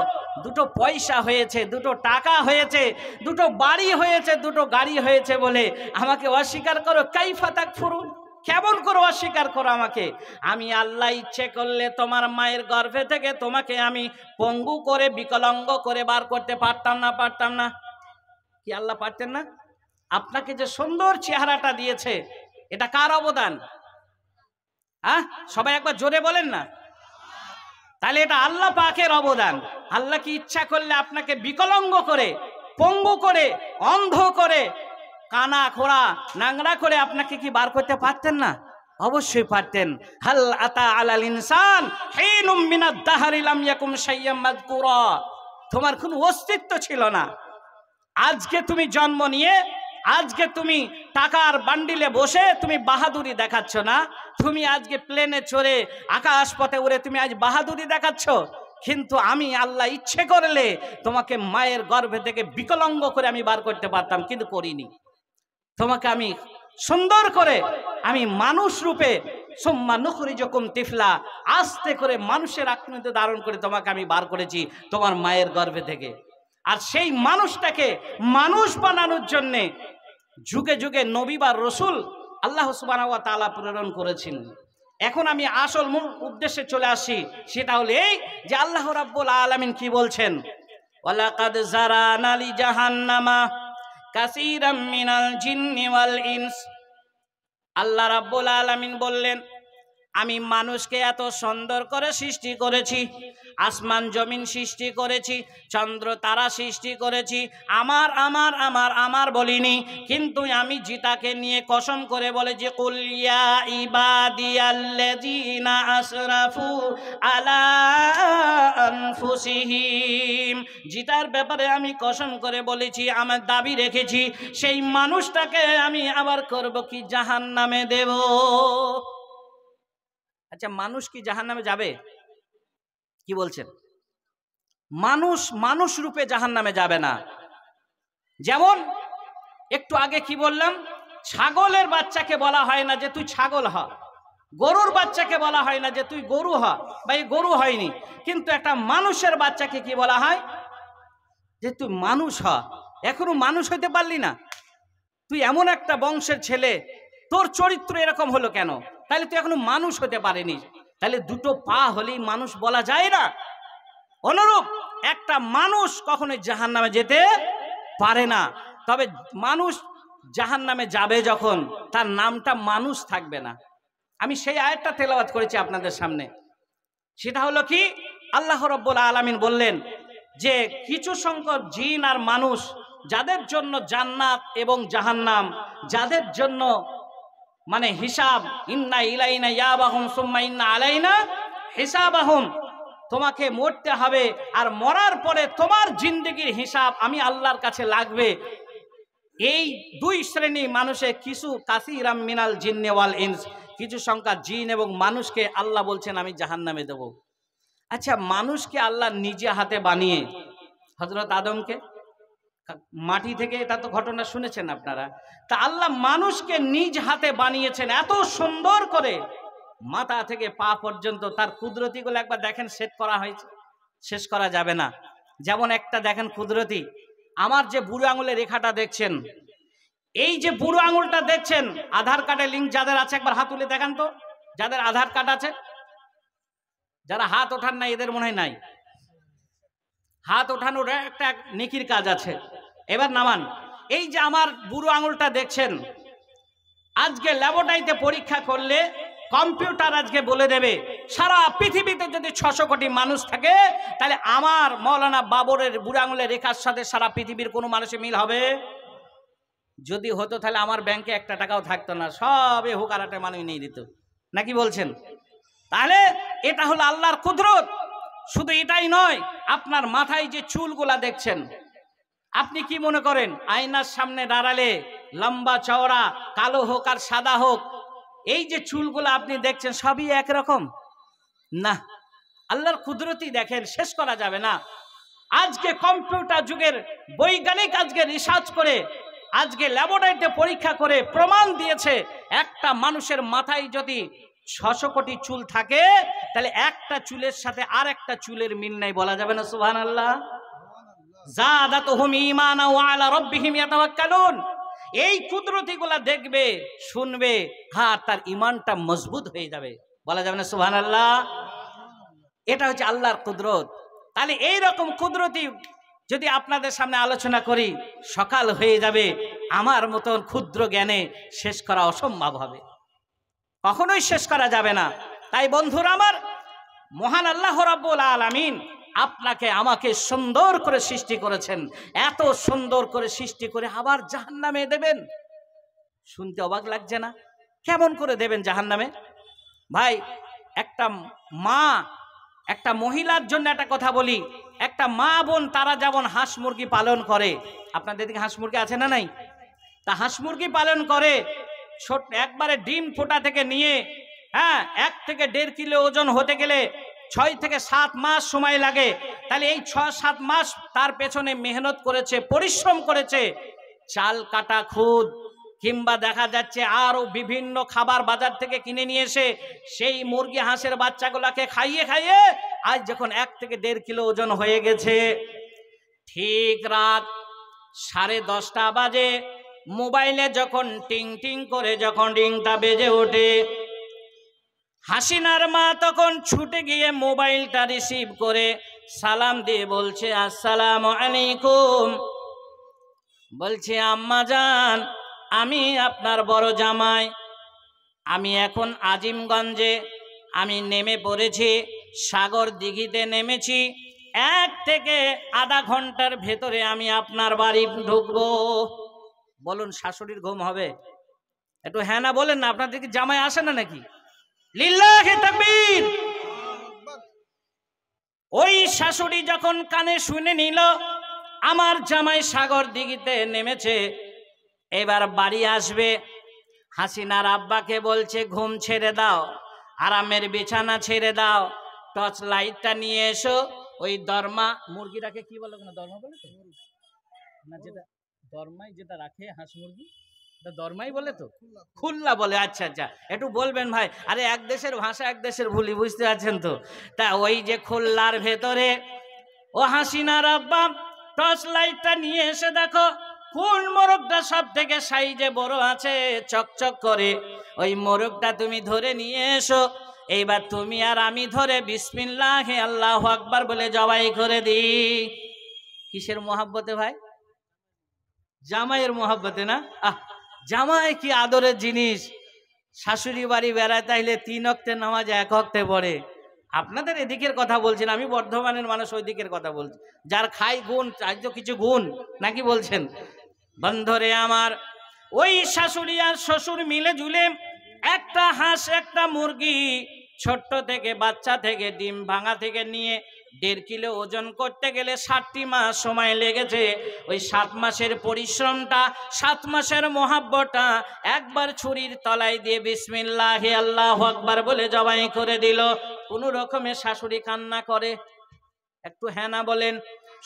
দুটো পয়সা হয়েছে, দুটো টাকা হয়েছে, দুটো বাড়ি হয়েছে, দুটো গাড়ি হয়েছে বলে আমাকে অস্বীকার করো। কাইফা তাকফুরুন, কেমন করে অস্বীকার করো আমাকে? আমি আল্লাহ ইচ্ছে করলে তোমার মায়ের গর্ভে থেকে তোমাকে আমি পঙ্গু করে, বিকলাঙ্গ করে বার করতে পারতাম না? পারতাম না? কি আল্লাহ পারতেন না? আপনাকে যে সুন্দর চেহারাটা দিয়েছে, এটা কার অবদান? হ্যাঁ, সবাই একবার জোরে বলেন না। তাহলে এটা আল্লাহ পাকের অবদান। আল্লাহ কি ইচ্ছা করলে আপনাকে বিকলাঙ্গ করে, পঙ্গু করে, অন্ধ করে, কানা খোড়া নাংরা করে আপনাকে কি বার করতে পারতেন না? অবশ্যই পারতেন। হাল আতা আলাল ইনসান হিনুম মিনাদ দাহরি লাম ইয়াকুম শাইয়্যাম মাযকুরা। তোমার কোনো অস্তিত্ব ছিল না, আজকে তুমি জন্ম নিয়ে, আজকে তুমি টাকার বান্ডিলে বসে তুমি বাহাদুরি দেখাচ্ছ না, তুমি আজকে প্লেনে চড়ে আকাশ পথে উড়ে তুমি আজ বাহাদুরি দেখাচ্ছ। কিন্তু আমি আল্লাহ ইচ্ছে করলে তোমাকে মায়ের গর্ভে থেকে বিকলাঙ্গ করে আমি বার করতে পারতাম, কিন্তু করিনি। তোমাকে আমি সুন্দর করে আমি মানুষ রূপে সুম্মা নুখরিজুকুম তিফলা, আস্তে করে মানুষের আকৃতি ধারণ করে তোমাকে আমি বার করেছি তোমার মায়ের গর্ভে থেকে। আর সেই মানুষটাকে মানুষ বানানোর জন্যে যুগে যুগে নবী বা রসুল আল্লাহ সুবহানাহু ওয়া তাআলা প্রেরণ করেছেন। এখন আমি আসল মূল উদ্দেশ্যে চলে আসি, সেটা হলো এই যে আল্লাহ রাব্বুল আলামিন কি বলছেন, ওয়ালাকাদ জারানা লি জাহান্নামা কাসীরাম মিনাল জিন্নি ওয়াল ইনস। আল্লাহ রাব্বুল আলামিন বললেন, আমি মানুষকে এত সুন্দর করে সৃষ্টি করেছি, আসমান জমিন সৃষ্টি করেছি, চন্দ্র তারা সৃষ্টি করেছি, আমার আমার আমার আমার বলিনি, কিন্তু আমি যেটাকে নিয়ে কসম করে বলেছি, কুল ইয়া ইবাদিয়াল্লাযীনা আসরাফু আলা আনফুসিহিম, যেটার ব্যাপারে আমি কসম করে বলেছি, আমার দাবি রেখেছি, সেই মানুষটাকে আমি আবার করব কি জাহান্নামে দেব। আচ্ছা, মানুষ কি জাহান্নামে যাবে? কি বলছেন? মানুষ মানুষ রূপে জাহান্নামে যাবে না। যেমন একটু আগে কি বললাম, ছাগলের বাচ্চাকে বলা হয় না যে তুই ছাগল হ, গরুর বাচ্চাকে বলা হয় না যে তুই গরু হ, বা এই গরু হয়নি, কিন্তু একটা মানুষের বাচ্চাকে কি বলা হয়, যে তুই মানুষ হ। এখনো মানুষ হইতে পারলি না, তুই এমন একটা বংশের ছেলে, তোর চরিত্র এরকম হলো কেন? তাহলে তুই এখনো মানুষ হতে পারেনি, তাহলে দুটো পা হলেই মানুষ বলা যায় না? অনুরূপ একটা মানুষ কখনোই জাহান্নামে যেতে পারে না। তবে মানুষ জাহান্নামে যাবে যখন, তার নামটা মানুষ থাকবে না। আমি সেই আয়াতটা তেলাওয়াত করেছি আপনাদের সামনে। সেটা হলো কি, আল্লাহ রাব্বুল আলামিন বললেন যে কিছু সংখ্যক জিন আর মানুষ, যাদের জন্য জান্নাত এবং জাহান্নাম, যাদের জন্য মানে হিসাব, ইন্না ইলাইনা ইয়াবাহুম সুম্মা ইন্না আলাইনা হিসাবাহুম, তোমাকে মরতে হবে আর মরার পরে তোমার জিন্দেগির হিসাব আমি আল্লাহর কাছে লাগবে। এই দুই শ্রেণী মানুষে কিছু কাসীরাম মিনাল জিন্নি ওয়াল ইনস, কিছু সংখ্যা জিন এবং মানুষকে আল্লাহ বলছেন আমি জাহান্নামে দেব। আচ্ছা, মানুষকে আল্লাহ নিজে হাতে বানিয়ে, হযরত আদমকে মাটি থেকে, এটা তো ঘটনা শুনেছেন আপনারা, তা আল্লাহ মানুষকে নিজ হাতে বানিয়েছেন এত সুন্দর করে, মাথা থেকে পা পর্যন্ত তার কুদরতিগুলো একবার দেখেন, সেট করা হয়েছে, শেষ করা যাবে না। যেমন একটা দেখেন কুদরতি, আমার যে বুড়ো আঙুলের রেখাটা দেখছেন, এই যে বুড়ো আঙুলটা দেখছেন, আধার কার্ডের লিঙ্ক যাদের আছে একবার হাত তুলে দেখান তো, যাদের আধার কার্ড আছে। যারা হাত ওঠান নাই এদের মনে হয় নাই, হাত ওঠানোর একটা নেকির কাজ আছে। এবার নামান। এই যে আমার বুড়ো আঙুলটা দেখছেন, আজকে ল্যাবরেটরিতে পরীক্ষা করলে কম্পিউটার আজকে বলে দেবে, সারা পৃথিবীতে যদি 600 কোটি মানুষ থাকে, তাহলে আমার মৌলানা বাবরের বুড়ো আঙুলের রেখার সাথে সারা পৃথিবীর কোনো মানুষের মিল হবে? যদি হতো তাহলে আমার ব্যাংকে 1 টাকাও থাকতো না, সবে হুকারাটে মানুষ নিয়ে দিত, নাকি বলছেন? তাহলে এটা হলো আল্লাহর কুদরত। শুধু এটাই নয়, আপনার মাথায় যে চুলগুলা দেখছেন, আপনি কি মনে করেন আয়নার সামনে দাঁড়ালে লম্বা চওড়া, কালো হোক আর সাদা হোক, এই যে চুলগুলো আপনি দেখছেন সবই একরকম না? আল্লাহর কুদরতি দেখেন, শেষ করা যাবে না। আজকে কম্পিউটার যুগের বৈজ্ঞানিক আজকে রিসার্চ করে, আজকে ল্যাবরেটরিতে পরীক্ষা করে প্রমাণ দিয়েছে, একটা মানুষের মাথায় যদি 600 কোটি চুল থাকে, তাহলে একটা চুলের সাথে আর একটা চুলের মিল নাই, বলা যাবে না সুবহানাল্লাহ? যাদাতুহুম ঈমানা ওয়া আলা রাব্বিহিম ইয়াতাওয়াক্কালুন। এই কুদরতিগুলা দেখবে, শুনবে, হ্যাঁ, তার ঈমানটা মজবুত হয়ে যাবে, বলা যাবে না সুবহানাল্লাহ? এটা হচ্ছে আল্লাহর কুদরত। তাহলে এই রকম কুদরতি যদি আপনাদের সামনে আলোচনা করি, সকাল হয়ে যাবে, আমার মতন ক্ষুদ্র জ্ঞানে শেষ করা অসম্ভব হবে, কখনোই শেষ করা যাবে না। তাই বন্ধুরা আমার, মহান আল্লাহ রাব্বুল আলামিন আপনাকে আমাকে সুন্দর করে সৃষ্টি করেছেন, এত সুন্দর করে সৃষ্টি করে আবার জাহান্নামে দেবেন। শুনতে অবাক লাগছে না? কেমন করে দেবেন জাহান্নামে? ভাই, একটা মা, একটা মহিলার জন্য একটা কথা বলি, একটা মা বোন তারা যেমন হাঁস মুরগি পালন করে, আপনাদের দিকে হাঁস মুরগি আছে না নাই? তা হাঁস মুরগি পালন করে, ছোট একবারে ডিম ফোটা থেকে নিয়ে, হ্যাঁ, 1 থেকে 1.5 কিলো ওজন হতে গেলে 6 থেকে 7 মাস সময় লাগে। তাহলে এই 6-7 মাস তার পেছনে মেহনত করেছে, পরিশ্রম করেছে, চাল কাটা খুদ, কিংবা দেখা যাচ্ছে আরো বিভিন্ন খাবার বাজার থেকে কিনে নিয়ে এসে সেই মুরগি হাঁসের বাচ্চাগুলোকে খাইয়ে খাইয়ে আজ যখন 1 থেকে 1.5 কিলো ওজন হয়ে গেছে, ঠিক রাত 10:30 বাজে মোবাইলে যখন টিং টিং করে যখন রিংটা বেজে ওঠে, হাসিনার মা তখন ছুটে গিয়ে মোবাইলটা রিসিভ করে সালাম দিয়ে বলছে, আসসালামু আলাইকুম। বলছে, আম্মা জান, আমি আপনার বড় জামাই, আমি এখন আজিমগঞ্জে আমি নেমে পড়েছি, সাগর দিঘিতে নেমেছি, 1 থেকে আধা ঘন্টার ভেতরে আমি আপনার বাড়ি ঢুকবো। বলুন শাশুড়ির ঘুম হবে? একটু হ্যাঁ না বলেন না, আপনাদের কি জামাই আসে না নাকি? লিল্লাহি তাকবীর। ওই শাশুড়ি যখন কানে শুনে নিল আমার জামাই সাগর দিঘিতে নেমেছে, এবার বাড়ি আসবে, হাসিনার আব্বাকে বলছে, ঘুম ছেড়ে দাও, আরামের বিছানা ছেড়ে দাও, টর্চ লাইটটা নিয়ে এসো, ওই দরমা মুরগিটাকে কি বলে না, দরমা বলে তো না, যেটা দরমাই যেটা রাখে হাঁস মুরগি, দরমাই বলে তো, খুল্লা বলে। আচ্ছা আচ্ছা, একটু বলবেন ভাই, আরে এক দেশের ভাষা এক দেশের ভুলি, বুঝতে পারছেন তো? তা ওই যে খুল্লার ভেতরে ও হাসিনার আব্বা টর্চ লাইটটা নিয়ে এসে দেখো কোন মোরগটা সব থেকে সাইজে বড় আছে, চকচক করে, ওই মোরগটা তুমি ধরে নিয়ে এসো, এইবার তুমি আর আমি ধরে বিসমিল্লাহ আল্লাহু আকবার বলে জবাই করে দিই। কিসের মোহাব্বতে ভাই? জামাইয়ের মোহাব্বতে না? জামাই কি আদরের জিনিস। শাশুড়ি বাড়ি বেড়ায় তাইলে 3 ওয়াক্তের নামাজ 1 ওয়াক্তে পড়ে। আপনাদের এদিকের কথা বলছেন, আমি বর্ধমানের মানুষ, ওই দিকের কথা বলছি। যার খাই গুণ, আজ তো কিছু গুণ নাকি বলছেন? বন্ধরে আমার, ওই শাশুড়ি আর শ্বশুর মিলে ঝুলে একটা হাঁস একটা মুরগি ছোট্ট থেকে বাচ্চা থেকে ডিম ভাঙা থেকে নিয়ে 1.5 কিলো ওজন করতে গেলে 7টি মাস সময় লেগেছে। ওই 7 মাসের পরিশ্রমটা, 7 মাসের মোহাব্বতটা একবার ছুরির তলায় দিয়ে বিসমিল্লাহ আল্লাহু আকবার বলে জবাই করে দিল। কোনো রকমে শাশুড়ি কান্না করে, একটু হ্যাঁ না বলেন?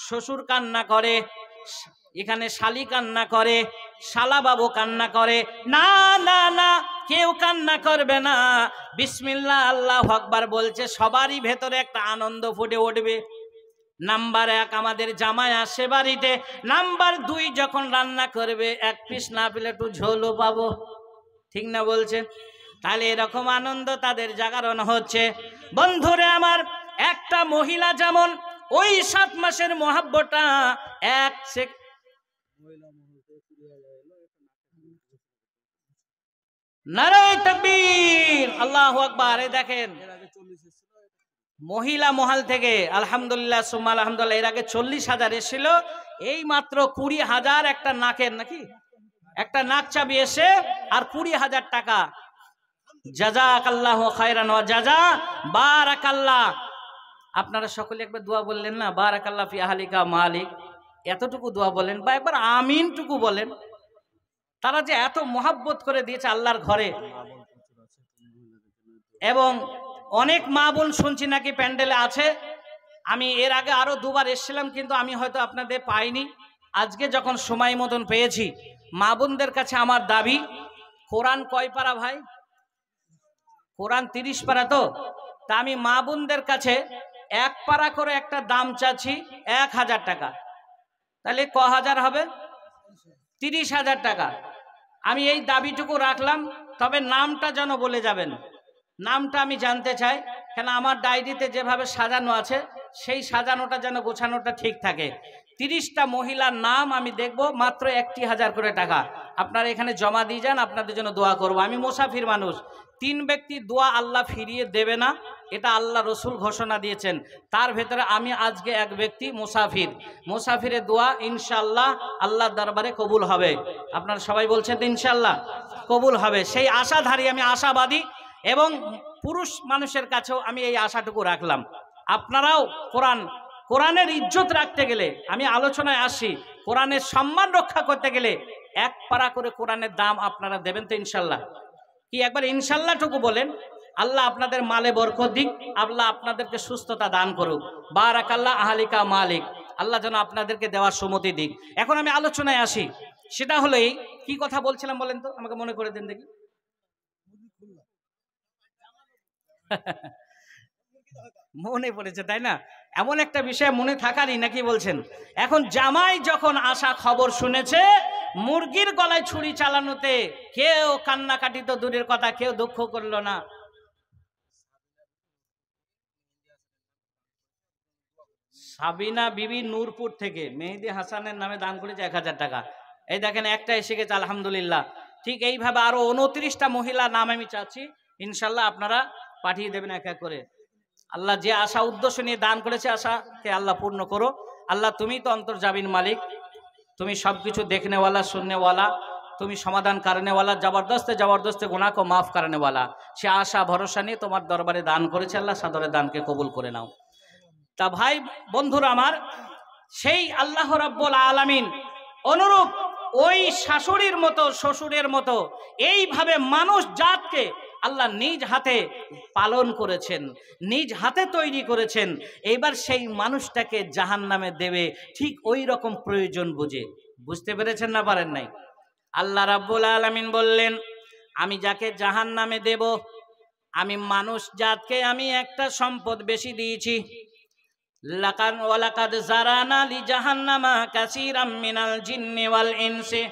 শ্বশুর কান্না করে, এখানে শালি কান্না করে, শালা বাবু কান্না করে, না না না, কেউ কান্না করবে না। বিসমিল্লাহ আল্লাহু আকবার বলছে, সবারই ভেতরে একটা আনন্দ ফুটে উঠবে। নাম্বার 1 আমাদের জামাই আসে বাড়িতে, নাম্বার 2 যখন রান্না করবে 1 পিস না পেলে একটু ঝোলও পাবো, ঠিক না বলছে? তাহলে এরকম আনন্দ তাদের জাগরণ হচ্ছে। বন্ধুরে আমার, একটা মহিলা যেমন ওই 7 মাসের মোহাব্বতটা নারায়ে তাকবীর, আল্লাহু আকবার। এই দেখেন মহিলা মহল থেকে আলহামদুলিল্লাহ সুম্মা আলহামদুলিল্লাহ, এর আগে 40,000 এসেছিল, এই মাত্র 20,000 একটা নাকের নাকি একটা নাক চাবি এসে আর 20,000 টাকা। জাযাকাল্লাহু খায়রান ওয়া জাযা বারাকাল্লাহ। আপনারা সকলে একবার দোয়া বললেন না, বারাকাল্লাহ ফি আহলিকা মালিক, এতটুকু দোয়া বলেন বা একবার আমিন টুকু বলেন। তারা যে এত মোহাব্বত করে দিয়েছে আল্লাহর ঘরে। এবং অনেক মা বোন শুনছি নাকি প্যান্ডেলে আছে। আমি এর আগে আরো 2বার এসেছিলাম, কিন্তু আমি হয়তো আপনাদের পাইনি। আজকে যখন সময় মতন পেয়েছি, মা বোনদের কাছে আমার দাবি, কোরআন কয় পারা ভাই? কোরআন 30 পারা তো। তা আমি মা বোনদের কাছে 1 পারা করে একটা দাম চাচ্ছি, 1000 টাকা। তাহলে ক হাজার হবে? 30,000 টাকা। আমি এই দাবিটুকু রাখলাম, তবে নামটা যেন বলে যাবেন, নামটা আমি জানতে চাই, কেন আমার ডায়েরিতে যেভাবে সাজানো আছে সেই সাজানোটা যেন গোছানোটা ঠিক থাকে। 30টা মহিলার নাম আমি দেখব, মাত্র 1,000 করে টাকা। আপনারা এখানে জমা দিয়ে যান, আপনাদের জন্য দোয়া করব। আমি মুসাফির মানুষ, 3 ব্যক্তির দোয়া আল্লাহ ফিরিয়ে দেবে না, এটা আল্লাহ রসুল ঘোষণা দিয়েছেন। তার ভেতরে আমি আজকে এক ব্যক্তি মুসাফির, মুসাফিরের দোয়া ইনশাআল্লাহ আল্লাহর দরবারে কবুল হবে। আপনারা সবাই বলছেন তো ইনশাআল্লাহ কবুল হবে, সেই আশাধারী, আমি আশাবাদী। এবং পুরুষ মানুষের কাছেও আমি এই আশাটুকু রাখলাম। আপনারাও কোরআনের ইজ্জত রাখতে গেলে, আমি আলোচনায় আসি, কোরআনের সম্মান রক্ষা করতে গেলে 1 পারা করে কোরআনের দাম আপনারা দেবেন তো ইনশাল্লাহ? কি একবার ইনশাল্লাহ টুকু বলেন। আল্লাহ আপনাদের মালে বরকত দিক, আল্লাহ আপনাদেরকে সুস্থতা দান করুক। বারাকাল্লাহ আহলিকা মালিক, আল্লাহ যেন আপনাদেরকে দেওয়ার সুমতি দিক। এখন আমি আলোচনায় আসি, সেটা হলো এই, কি কথা বলছিলাম বলেন তো, আমাকে মনে করে দেন দেখি। মনে পড়েছে তাই না? এমন একটা বিষয় মনে থাকারই নাকি বলছেন। এখন জামাই যখন আসা খবর শুনেছে মুরগির গলায় ছুরি চালানোতে কেউ কান্নাকাটি তো দূরের কথা, কেউ দুঃখ করলো না। সাবিনা বিবি নূরপুর থেকে মেহেদি হাসানের নামে দান করেছে 1000 টাকা। এই দেখেন একটা এসে গেছে, আলহামদুলিল্লাহ। ঠিক এইভাবে আরো 29টা মহিলার নাম আমি চাচ্ছি, ইনশাল্লাহ আপনারা পাঠিয়ে দেবেন এক এক করে। আল্লাহ যে আশা উদ্দেশ্য নিয়ে দান করেছে আশাকে আল্লাহ পূর্ণ করো। আল্লাহ তুমি তো অন্তর্জামিন মালিক, তুমি সবকিছু দেখনেওয়ালা, শুননেওয়ালা, তুমি সমাধান কারণেওয়ালা, জবরদস্ত গুনাহ কো মাফ কারণেওয়ালা। সে আশা ভরসা নিয়ে তোমার দরবারে দান করেছে, আল্লাহ সাদরে দানকে কবুল করে নাও। তা ভাই বন্ধুরা আমার, সেই আল্লাহ রাব্বুল আলামিন অনুরূপ ওই শাশুড়ির মতো শ্বশুরের মতো এইভাবে মানুষ জাতকে আল্লাহ নিজ হাতে পালন করেছেন, নিজ হাতে তৈরি করেছেন। এইবার সেই মানুষটাকে জাহান্নামে দেবে ঠিক ওই রকম প্রয়োজন বুঝে। বুঝতে পেরেছেন না পারেন নাই? আল্লাহ রাব্বুল আলামিন বললেন, আমি যাকে জাহান্নামে দেব, আমি মানুষ জাতকে আমি একটা সম্পদ বেশি দিয়েছি। লাকান ওয়ালাকাদ জারানা লি জাহান্নামা কাসীরাম মিনাল জিন্নি ওয়াল ইনসি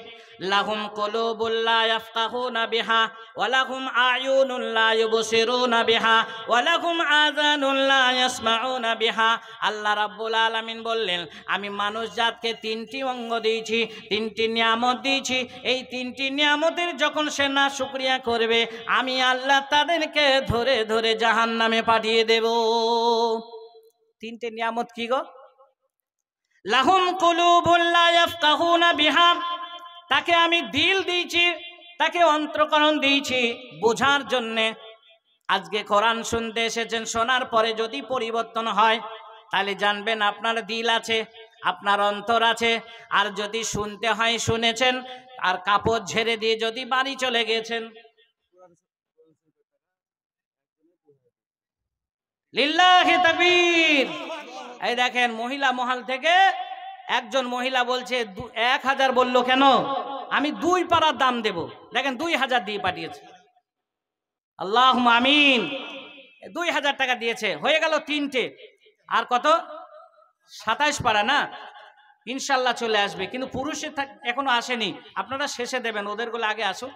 লাহুম কুলুবুল লা ইয়াফকাহুনা বিহা ওয়া লাহুম আয়ুনুন লা ইউবসিরুনা বিহা ওয়া লাহুম আযানুন লা ইয়াসমাউনা বিহা। আল্লাহ রাব্বুল আলামিন বললেন, আমি মানুষ জাতকে 3টি অঙ্গ দিয়েছি, 3টি নিয়ামত দিয়েছি। এই 3টি নিয়ামতের যখন সে না শুকরিয়া করবে, আমি আল্লাহ তাদেরকে ধরে ধরে জাহান্নামে পাঠিয়ে দেব। 3টে নিয়ামত কি গো? লাহুম কুলুবুন লা ইয়াফকাহুনা বিহা, তাকে আমি দিল দিয়েছি, তাকে অন্তরকরণ দিয়েছি বোঝার জন্যে। আজকে কোরআন শুনতে এসেছেন, শোনার পরে যদি পরিবর্তন হয় তাহলে জানবেন আপনার দিল আছে, আপনার অন্তর আছে। আর যদি শুনতে হয় শুনেছেন, আর কাপড় ঝেড়ে দিয়ে যদি বাড়ি চলে গেছেন। লিল্লাহি তাকবীর। এই দেখেন মহিলা মহল থেকে একজন মহিলা বলছে 1000 বললো কেন? আমি 2 পারার দাম দেব। দেখেন 2000 দিয়ে পাঠিয়েছে। আল্লাহুম্মা আমিন। 2000 টাকা দিয়েছে, হয়ে গেল 3টে। আর কত? 27 পারা না? ইনশাল্লাহ চলে আসবে, কিন্তু পুরুষের এখনো আসেনি। আপনারা শেষে দেবেন, ওদেরগুলো আগে আসুক।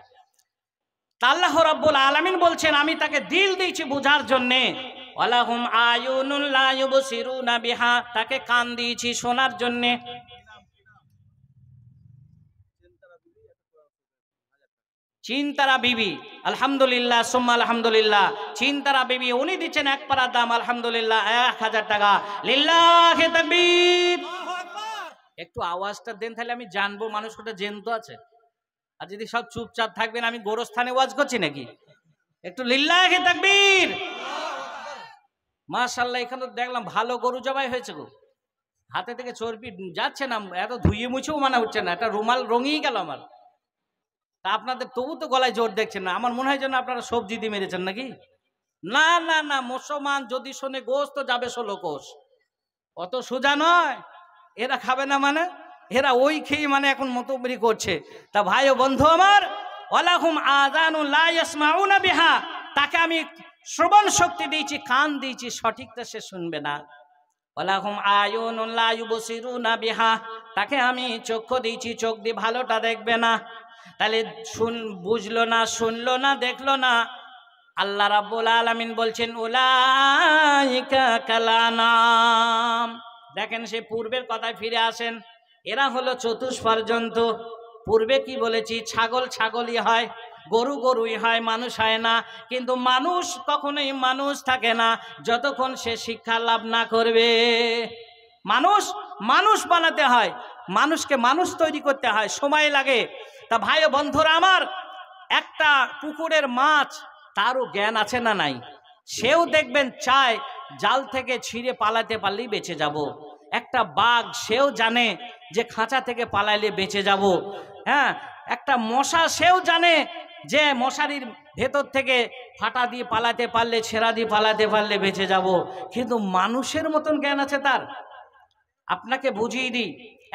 আল্লাহ রাব্বুল আলামিন বলছেন, আমি তাকে দিল দিয়েছি বোঝার জন্যে। ওয়ালাহুম আয়ুনুন লা ইউবসিরুনা বিহা, তাকে কান দিয়েছি শোনার জন্যে। চিনতারা বিবি, আলহামদুলিল্লাহ সুম্মা আলহামদুলিল্লাহ। চিনতারা বিবি উনি দিচ্ছেন 1 পারার দাম, আলহামদুলিল্লাহ 1000 টাকা। লিল্লাহি তাকবীর। একটু আওয়াজটা দেন, তাহলে আমি জানবো মানুষ কোটা জেনতো আছে। আর যদি সব চুপচাপ থাকবেন, আমি গোরস্থানে ওয়াজ করছি নাকি? একটু লিল্লাহি তাকবীর। মাশাআল্লাহ, এখানে দেখলাম ভালো গরু জবাই হয়েছে গো। হাতে থেকে চর্বি যাচ্ছে না, এত ধুয়ে মুছেও মানা হচ্ছে না, একটা রুমাল রঙিয়ে গেল আমার। তা আপনাদের তবু তো গলায় জোর দেখছেন না। আমার মনে হয় যেন আপনারা সবজি দিয়ে মেরেছেন নাকি? না না না, মুসলমান যদি শোনে গোশ তো যাবে 16 কোষ। অত সোজা নয়। এরা খাবে না মানে এরা ওই খেয়ে মানে এখন মতবরি করছে। তা ভাই ও বন্ধু আমার, ওয়ালাহুম আযানুন লা ইয়াসমাউনা বিহা, তাকে আমি শ্রবণ শক্তি দিয়েছি, কান দিয়েছি, সঠিকটা সে শুনবে না। ওয়ালাহুম আয়ুনুন লা ইউবসিরুনা বিহা, তাকে আমি চক্ষু দিয়েছি, চোখ দিয়ে ভালোটা দেখবে না। তাহলে বুঝলো না, শুনলো না, দেখলো না। আল্লাহ রাব্বুল আলামিন বলছেন, উলাইকা কালানাম। দেখেন সে পূর্বের কথায় ফিরে আসেন। এরা হলো চতুষ্পদ জন্তু। পূর্বে কি বলেছি? ছাগল ছাগলই হয়, গরু গরুই হয়, মানুষ হয় না। কিন্তু মানুষ কখনোই মানুষ থাকে না যতক্ষণ সে শিক্ষা লাভ না করবে। মানুষ মানুষ বানাতে হয়, মানুষকে মানুষ তৈরি করতে হয়, সময় লাগে। তা ভাই ও বন্ধুরা আমার, একটা পুকুরের মাছ, তারও জ্ঞান আছে না নাই? সেও দেখবেন চায় জাল থেকে ছিঁড়ে পালাতে পারলেই বেঁচে যাব। একটা বাঘ, সেও জানে যে খাঁচা থেকে পালাইলে বেঁচে যাব। হ্যাঁ, একটা মশা, সেও জানে যে মশারির ভেতর থেকে ফাটা দিয়ে পালাতে পারলে, ছেঁড়া দিয়ে পালাতে পারলে বেঁচে যাব। কিন্তু মানুষের মতন জ্ঞান আছে তার? আপনাকে বুঝিয়ে দিই,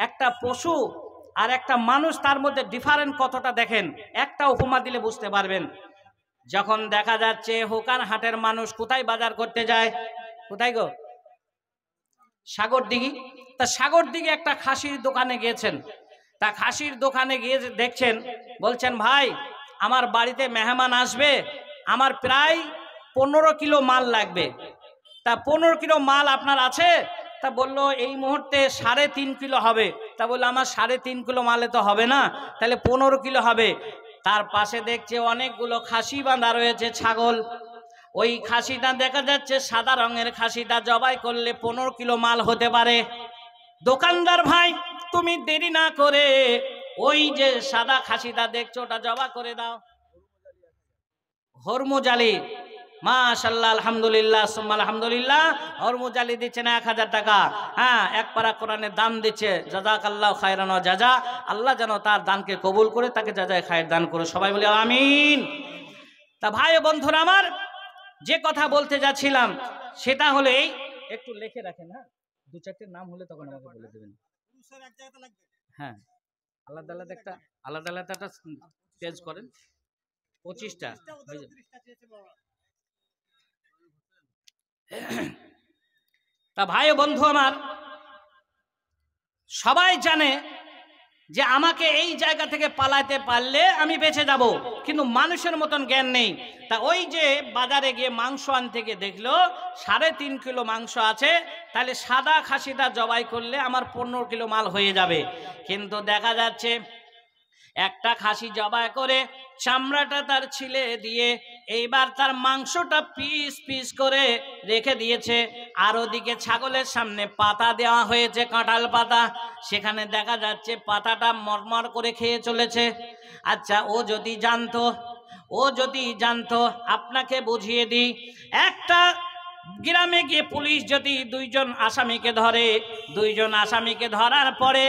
একটা পশু আর একটা মানুষ, তার মধ্যে ডিফারেন্ট কতটা দেখেন। একটা উপমা দিলে বুঝতে পারবেন। যখন দেখা যাচ্ছে হোকার হাটের মানুষ কোথায় বাজার করতে যায়? কোথায় গো? সাগরদিঘি। তা সাগরদিঘি একটা খাসির দোকানে গিয়েছেন। তা খাসির দোকানে গিয়ে দেখছেন, বলছেন ভাই আমার বাড়িতে মেহমান আসবে, আমার প্রায় 15 কিলো মাল লাগবে। তা 15 কিলো মাল আপনার আছে? তা বলল এই মুহূর্তে 3.5 কিলো হবে। তা বললো আমার 3.5 কিলো মালে তো হবে না, তাহলে 15 কিলো হবে। তার পাশে দেখছে অনেকগুলো খাসি বাঁধা রয়েছে, ছাগল। ওই খাসিটা দেখা যাচ্ছে সাদা রঙের খাসিটা জবাই করলে 15 কিলো মাল হতে পারে। দোকানদার ভাই তুমি দেরি না করে ওই যে সাদা খাসিটা দেখছো ওটা জবা করে দাও। হরমুজ আলী, মাশাআল্লাহ, আলহামদুলিল্লাহ সুম্মা আলহামদুলিল্লাহ, হরমুজ আলী দিচ্ছেন 1000 টাকা। হ্যাঁ, এক পারা কোরআনের দান দিচ্ছে। জাযাকাল্লাহু খায়রান ওয়া জাযা, আল্লাহ যেন তার দানকে কবুল করে তাকে জাযায়ে খায়ের দান করে, সবাই বলি আমিন। তা ভাই ও বন্ধুরা আমার, যে কথা বলতে যাচ্ছিলাম সেটা হলো এই, একটু লিখে রাখেন। হ্যাঁ, 2-4টি নাম হলে তখন আমাকে বলে দেবেন। হ্যাঁ, আলাদা আলাদা একটা পেজ করেন, 25টা। তা ভাই ও বন্ধু আমার, সবাই জানে যে আমাকে এই জায়গা থেকে পালাতে পারলে আমি বেঁচে যাব, কিন্তু মানুষের মতন জ্ঞান নেই। তা ওই যে বাজারে গিয়ে মাংস আনতে গিয়ে দেখলো 3.5 কিলো মাংস আছে, তাহলে সাদা খাসিটা জবাই করলে আমার 15 কিলো মাল হয়ে যাবে। কিন্তু দেখা যাচ্ছে একটা খাসি জবাই করে চামড়াটা তার ছিলে দিয়ে এইবার তার মাংসটা পিস পিস করে রেখে দিয়েছে। আর ওদিকে ছাগলের সামনে পাতা দেওয়া হয়েছে, কাঁঠাল পাতা, সেখানে দেখা যাচ্ছে পাতাটা মরমর করে খেয়ে চলেছে। আচ্ছা, ও যদি জানতো, আপনাকে বুঝিয়ে দিই, একটা গ্রামে গিয়ে পুলিশ যদি 2জন আসামিকে ধরে, 2জন আসামিকে ধরার পরে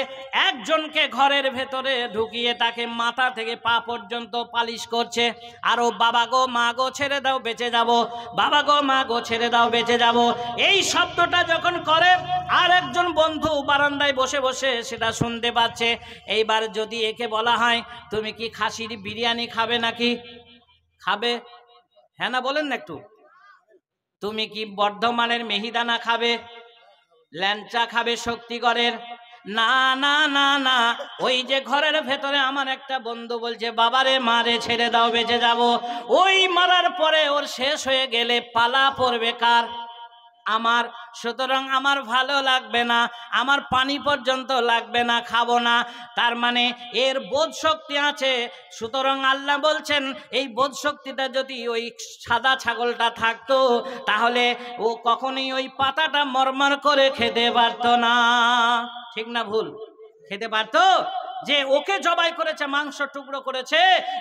একজনকে ঘরের ভেতরে ঢুকিয়ে তাকে মাথা থেকে পা পর্যন্ত পালিশ করছে, আর ও বাবা গো মা গো ছেড়ে দাও বেঁচে যাব, বাবা গো মা গো ছেড়ে দাও বেঁচে যাব, এই শব্দটা যখন করে আর একজন বন্ধু বারান্দায় বসে বসে সেটা শুনতে পাচ্ছে। এইবার যদি একে বলা হয় তুমি কি খাসির বিরিয়ানি খাবে নাকি? খাবে? হ্যাঁ না বলেন না একটু। তুমি কি বর্ধমানের মিহিদানা খাবে, ল্যাংচা খাবে শক্তিগড়ের? না না না না, ওই যে ঘরের ভেতরে আমার একটা বন্ধু বলছে বাবারে মারে ছেড়ে দাও বেঁচে যাব, ওই মারার পরে ওর শেষ হয়ে গেলে পালা পড়বে কার? আমার। সুতরাং আমার ভালো লাগবে না, আমার পানি পর্যন্ত লাগবে না, খাবো না। তার মানে এর বোধ শক্তি আছে। সুতরাং আল্লাহ বলছেন এই বোধ শক্তিটা যদি ওই সাদা ছাগলটা থাকতো তাহলে ও কখনোই ওই পাতাটা মরমর করে খেতে পারতো না। ঠিক না ভুল? খেতে পারতো? যে ওকে জবাই করেছে, মাংস টুকরো করেছে,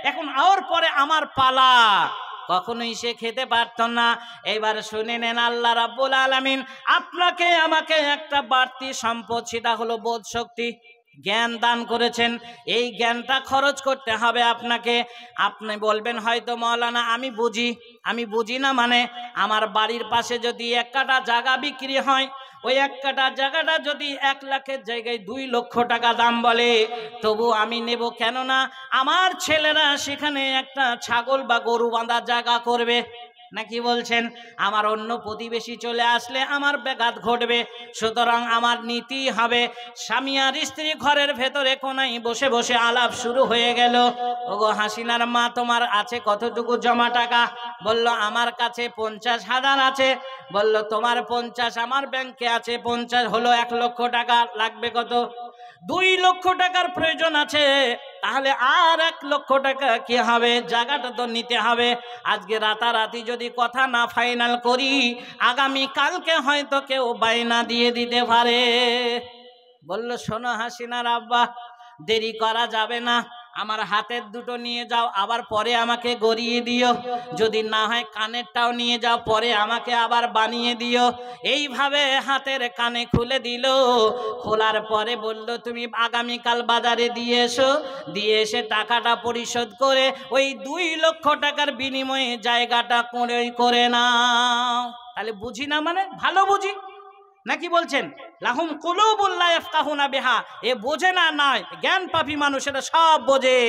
এখন আর পরে আমার পালা, কখনোই সে খেতে পারত না। এবার শুনে নেন, আল্লাহ রাব্বুল আলামিন আপনাকে আমাকে একটা বাড়তি সম্পদ, সেটা হলো বোধ শক্তি, জ্ঞান দান করেছেন। এই জ্ঞানটা খরচ করতে হবে আপনাকে। আপনি বলবেন হয়তো মাওলানা আমি বুঝি না, মানে আমার বাড়ির পাশে যদি 1 কাঠা জায়গা বিক্রি হয়, ওই 1 কাঠা জায়গাটা যদি 1 লাখের জায়গায় 2 লক্ষ টাকা দাম বলে, তবু আমি নেব। কেননা আমার ছেলেরা সেখানে একটা ছাগল বা গরু বাঁধার জায়গা করবে, নাকি বলছেন? আমার অন্য প্রতিবেশী চলে আসলে আমার ব্যাঘাত ঘটবে। সুতরাং আমার নীতি হবে, স্বামী আর স্ত্রী ঘরের ভেতরে কোনায় বসে বসে আলাপ শুরু হয়ে গেল। ওগো হাসিনার মা, তোমার আছে কতটুকু জমা টাকা? বলল আমার কাছে 50,000 আছে। বলল তোমার 50, আমার ব্যাংকে আছে 50, হলো 1 লক্ষ টাকা। লাগবে কত? 2 লক্ষ টাকার প্রয়োজন আছে। তাহলে আর 1 লক্ষ টাকা কি হবে? জায়গাটা তো নিতে হবে। আজকে রাতারাতি যদি কথা না ফাইনাল করি, আগামী কালকে হয়তো কেউ বায়না দিয়ে দিতে পারে। বলল শোনো হাসিনার আব্বা, দেরি করা যাবে না, আমার হাতের দুটো নিয়ে যাও, আবার পরে আমাকে গড়িয়ে দিও। যদি না হয় কানেরটাও নিয়ে যাও, পরে আমাকে আবার বানিয়ে দিও। এইভাবে হাতের কানে খুলে দিল। খোলার পরে বলল তুমি আগামীকাল বাজারে দিয়ে এসো, দিয়ে এসে টাকাটা পরিশোধ করে ওই 2 লক্ষ টাকার বিনিময়ে জায়গাটা করে নাও। তাহলে বুঝি না মানে ভালো বুঝি, নাকি বলছেন? লাহুম কুলুবুন লা ইয়াফকাহুনা বিহা, এ বোঝে না, নয় জ্ঞান পাপী মানুষ, এটা সব বোঝে।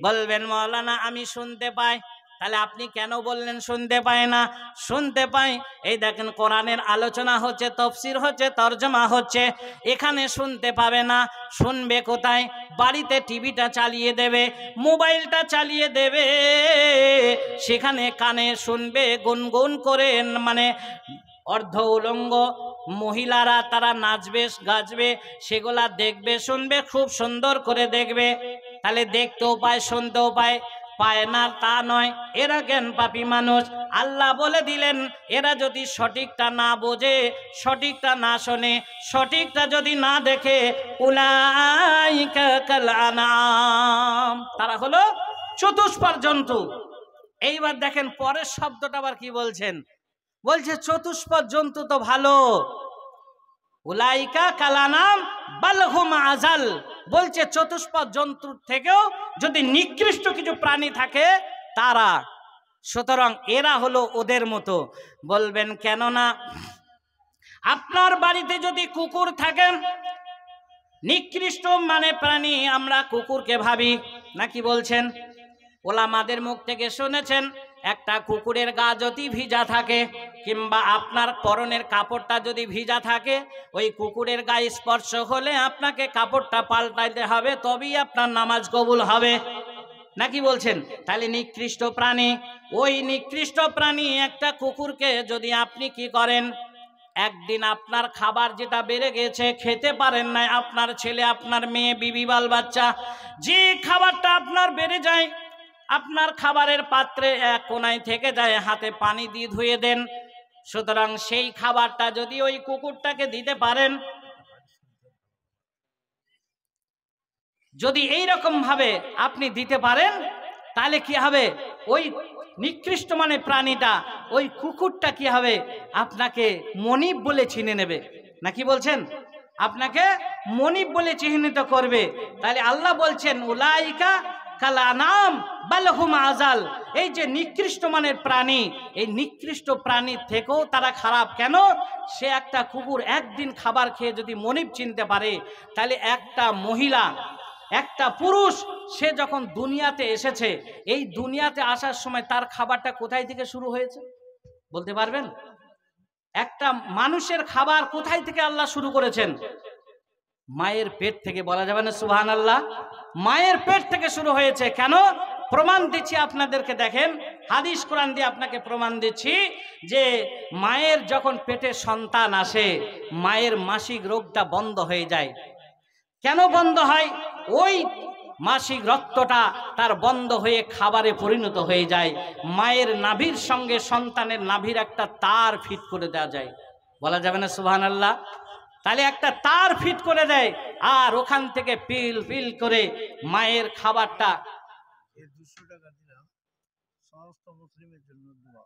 বলবেন মাওলানা আমি শুনতে পাই তাহলে আপনি কেন বললেন শুনতে পায় না? শুনতে পায়। এই দেখেন কোরআনের আলোচনা হচ্ছে, তাফসীর হচ্ছে, তরজমা হচ্ছে, এখানে শুনতে পাবে না। শুনবে কোথায়? বাড়িতে টিভিটা চালিয়ে দেবে, মোবাইলটা চালিয়ে দেবে, সেখানে কানে শুনবে গুনগুন করে, মানে অর্ধ উলঙ্গ মহিলারা তারা নাচবে গাছবে, সেগুলা দেখবে শুনবে, খুব সুন্দর করে দেখবে। তাহলে দেখতেও পায় শুনতেও পায়, পায় না তা নয়, এরা জ্ঞান পাপী মানুষ। আল্লাহ বলে দিলেন এরা যদি সঠিকটা না বোঝে, সঠিকটা না শোনে, সঠিকটা যদি না দেখে, উলাইকা কাল আনাম, তারা হলো চতুষ্পদ জন্তু। এইবার দেখেন পরের শব্দটা আবার কি বলছেন, বলছে চতুষ্পদ জন্তু তো ভালো, উলাইকা কালানাম বালহুম আজাল, বলছে চতুষ্পদ জন্তুর থেকেও যদি নিকৃষ্ট কিছু প্রাণী থাকে তারা, সুতরাং এরা হলো ওদের মতো। বলবেন কেন না? আপনার বাড়িতে যদি কুকুর থাকে, নিকৃষ্ট মানে প্রাণী আমরা কুকুরকে ভাবি, নাকি বলছেন? ওলামাদের মুখ থেকে শুনেছেন একটা কুকুরের গা যদি ভিজা থাকে, কিংবা আপনার পরনের কাপড়টা যদি ভিজা থাকে, ওই কুকুরের গায়ে স্পর্শ হলে আপনাকে কাপড়টা পাল্টাইতে হবে, তবেই আপনার নামাজ কবুল হবে, নাকি বলছেন? তাহলে নিকৃষ্ট প্রাণী, ওই নিকৃষ্ট প্রাণী একটা কুকুরকে যদি আপনি কি করেন, একদিন আপনার খাবার যেটা বেড়ে গেছে খেতে পারেন না, আপনার ছেলে আপনার মেয়ে বিবি বাল বাচ্চা, যে খাবারটা আপনার বেড়ে যায়, আপনার খাবারের পাত্রে এক কোনায় থেকে যায়, হাতে পানি দিয়ে ধুয়ে দেন, সুতরাং সেই খাবারটা যদি ওই কুকুরটাকে দিতে পারেন, যদি এই রকম ভাবে আপনি দিতে পারেন, তাহলে কি হবে? ওই নিকৃষ্ট মানে প্রাণীটা, ওই কুকুরটা কি হবে? আপনাকে মনিব বলে চিনে নেবে, নাকি বলছেন? আপনাকে মনিব বলে চিহ্নিত করবে। তাহলে আল্লাহ বলছেন উলাইকা কালানাম বালহুম আজাল, এই যে নিকৃষ্ট মানের প্রাণী, এই নিকৃষ্ট প্রাণীর থেকেও তারা খারাপ। কেন? সে একটা কুকুর একদিন খাবার খেয়ে যদি মনিব চিনতে পারে, তাহলে একটা মহিলা, একটা পুরুষ, সে যখন দুনিয়াতে এসেছে, এই দুনিয়াতে আসার সময় তার খাবারটা কোথায় থেকে শুরু হয়েছে বলতে পারবেন? একটা মানুষের খাবার কোথায় থেকে আল্লাহ শুরু করেছেন? মায়ের পেট থেকে। বলা যাবে না সুবহানাল্লাহ? মায়ের পেট থেকে শুরু হয়েছে। কেন? প্রমাণ দিচ্ছি আপনাদেরকে, দেখেন হাদিস কোরআন দিয়ে আপনাকে প্রমাণ দিচ্ছি যে মায়ের যখন পেটে সন্তান আসে, মায়ের মাসিক রোগটা বন্ধ হয়ে যায়। কেন বন্ধ হয়? ওই মাসিক রক্তটা তার বন্ধ হয়ে খাবারে পরিণত হয়ে যায়। মায়ের নাভির সঙ্গে সন্তানের নাভির একটা তার ফিট করে দেওয়া যায়। বলা যাবে না সুবহানাল্লাহ? তাহলে একটা তার ফিট করে দেয়, আর ওখান থেকে পিল পিল করে মায়ের খাবারটা। 200 টাকা দিলাম সমস্ত মুসলিমের জন্য দোয়া।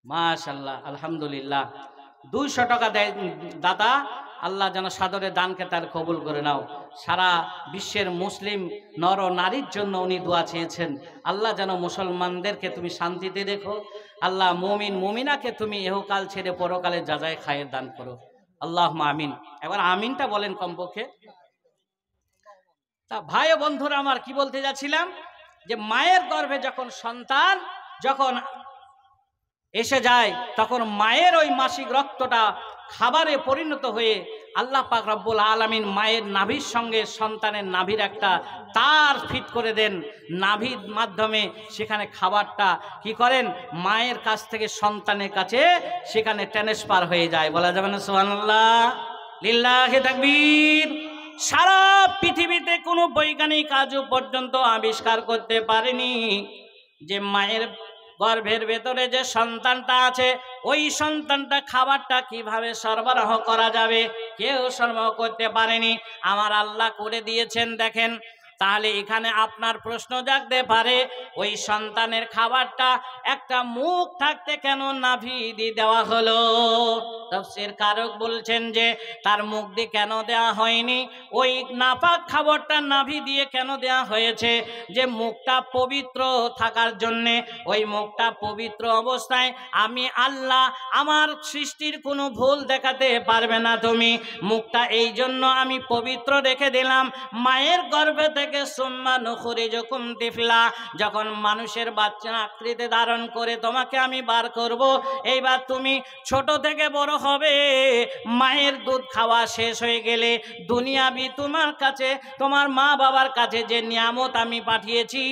মাশাআল্লাহ, আলহামদুলিল্লাহ। 200 টাকা দেয় দাদা, আল্লাহ যেন সাদরে দানকে তার কবুল করে নাও। সারা বিশ্বের মুসলিম নর ও নারীর জন্য উনি দোয়া চেয়েছেন, আল্লাহ যেন মুসলমানদেরকে তুমি শান্তিতে রেখো, আল্লাহ মুমিন মুমিনাকে তুমি এহকাল ছেড়ে পরকালে যাজায় খায়ের দান করো, আল্লাহুম্মা আমিন। এবার আমিনটা বলেন কমপক্ষে। তা ভাই ও বন্ধুরা আমার, কি বলতে যাচ্ছিলাম, যে মায়ের গর্ভে যখন সন্তান যখন এসে যায়, তখন মায়ের ওই মাসিক রক্তটা খাবারে পরিণত হয়ে আল্লাহ পাক রব্বুল আলামিন মায়ের নাভির সঙ্গে সন্তানের নাভির একটা তার ফিট করে দেন। নাভির মাধ্যমে সেখানে খাবারটা কি করেন, মায়ের কাছ থেকে সন্তানের কাছে সেখানে ট্রান্সফার হয়ে যায়। বলা যাবে না সুবহানাল্লাহ? লিল্লাহি তাকবীর। সারা পৃথিবীতে কোনো বৈজ্ঞানিক আজও পর্যন্ত আবিষ্কার করতে পারেনি যে মায়ের গর্ভের ভেতরে যে সন্তানটা আছে, ওই সন্তানটা খাবারটা কিভাবে সরবরাহ করা যাবে, কেউ সরবরাহ করতে পারেনি, আমার আল্লাহ করে দিয়েছেন। দেখেন, তাহলে এখানে আপনার প্রশ্ন জাগতে পারে, ওই সন্তানের খাবারটা একটা মুখ থাকতে কেন নাভি দিয়ে দেওয়া হলো? তাফসীর কারক বলছেন যে তার মুখ দিয়ে কেন দেওয়া হয়নি, ওই নাপাক খাবারটা নাভি দিয়ে কেন দেওয়া হয়েছে? যে মুখটা পবিত্র থাকার জন্যে, ওই মুখটা পবিত্র অবস্থায় আমি আল্লাহ আমার সৃষ্টির কোনো ভুল দেখাতে পারবে না তুমি। মুখটা এই জন্য আমি পবিত্র রেখে দিলাম, মায়ের গর্ভে থেকে থেকে সুম্মা নুখরিজুকুম তিফলা, যখন মানুষের বাচ্চা আকৃতি ধারণ করে তোমাকে আমি বার করব, এইবার তুমি ছোট থেকে বড় হবে। মায়ের দুধ খাওয়া শেষ হয়ে গেলে দুনিয়াবি তোমার কাছে, তোমার মা বাবার কাছে যে নিয়ামত আমি পাঠিয়েছি,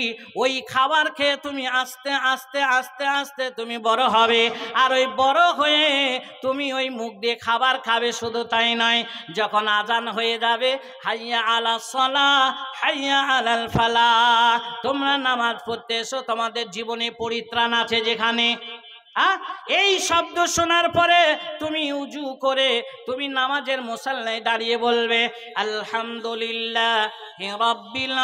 ওই খাবার খেয়ে তুমি আস্তে আস্তে আস্তে আস্তে তুমি বড় হবে। আর ওই বড় হয়ে তুমি ওই মুখ দিয়ে খাবার খাবে। শুধু তাই নয়, যখন আজান হয়ে যাবে, হাইয়া আলা সালাহ হাইয়া আলাল ফালাহ, তোমরা নামাজ পড়তে এসো, তোমাদের জীবনে পরিত্রাণ আছে যেখানে। এই শব্দ শোনার পরে তুমি উজু করে তুমি নামাজের মুসাল্লায় দাঁড়িয়ে বলবে আলহামদুলিল্লাহ রাব্বিল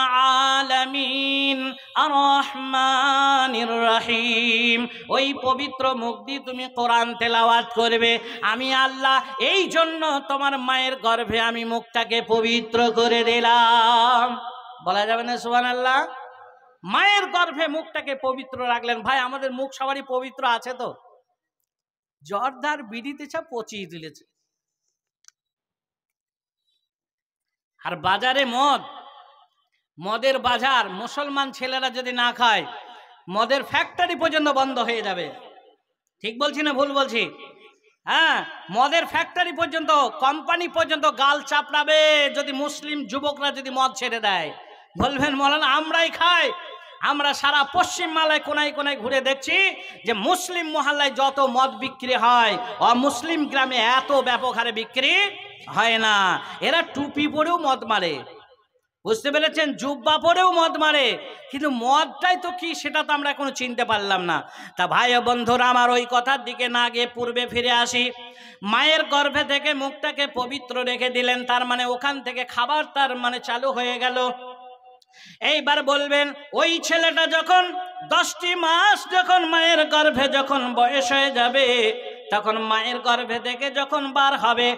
আলামিন আর রহমানির রহিম। ওই পবিত্র মুখ দিয়ে তুমি কোরআন তেলাওয়াত করবে। আমি আল্লাহ এই জন্য তোমার মায়ের গর্ভে আমি মুখটাকে পবিত্র করে দিলাম। বলা যাবে না সুবহানাল্লাহ? মায়ের গর্ভে মুখটাকে পবিত্র রাখলেন। ভাই, আমাদের মুখ সবারই পবিত্র আছে তো? জর্দার বিড়িতে সব পচিয়ে দিলেছে। আর বাজারে মদের বাজার, মুসলমান ছেলেরা যদি না খায়, মদের ফ্যাক্টরি পর্যন্ত বন্ধ হয়ে যাবে। ঠিক বলছি না ভুল বলছি? হ্যাঁ, মদের ফ্যাক্টরি পর্যন্ত, কোম্পানি পর্যন্ত গাল চাপড়াবে যদি মুসলিম যুবকরা যদি মদ ছেড়ে দেয়। বলবেন মৌলানা আমরাই খাই। আমরা সারা পশ্চিম বাংলায় কোনায় কোনায় ঘুরে দেখছি যে মুসলিম মহল্লায় যত মদ বিক্রি হয়, অমুসলিম গ্রামে এত ব্যাপক হারে বিক্রি হয় না। এরা টুপি পরেও মদ মারে, বুঝতে পেরেছেন? জুব্বা পরেও মদ মারে, কিন্তু মদটাই তো কি সেটা তো আমরা এখনো চিনতে পারলাম না। তা ভাই ও বন্ধুরা আমার, ওই কথার দিকে না গিয়ে পূর্বে ফিরে আসি। মায়ের গর্ভে থেকে মুখটাকে পবিত্র রেখে দিলেন, তার মানে ওখান থেকে খাবার তার মানে চালু হয়ে গেল। এইবার বলবেন, ওই ছেলেটা যখন 10টি মাস যখন মায়ের গর্ভে যখন বয়স হয়ে যাবে, তখন মায়ের গর্ভে থেকে যখন বার হবে,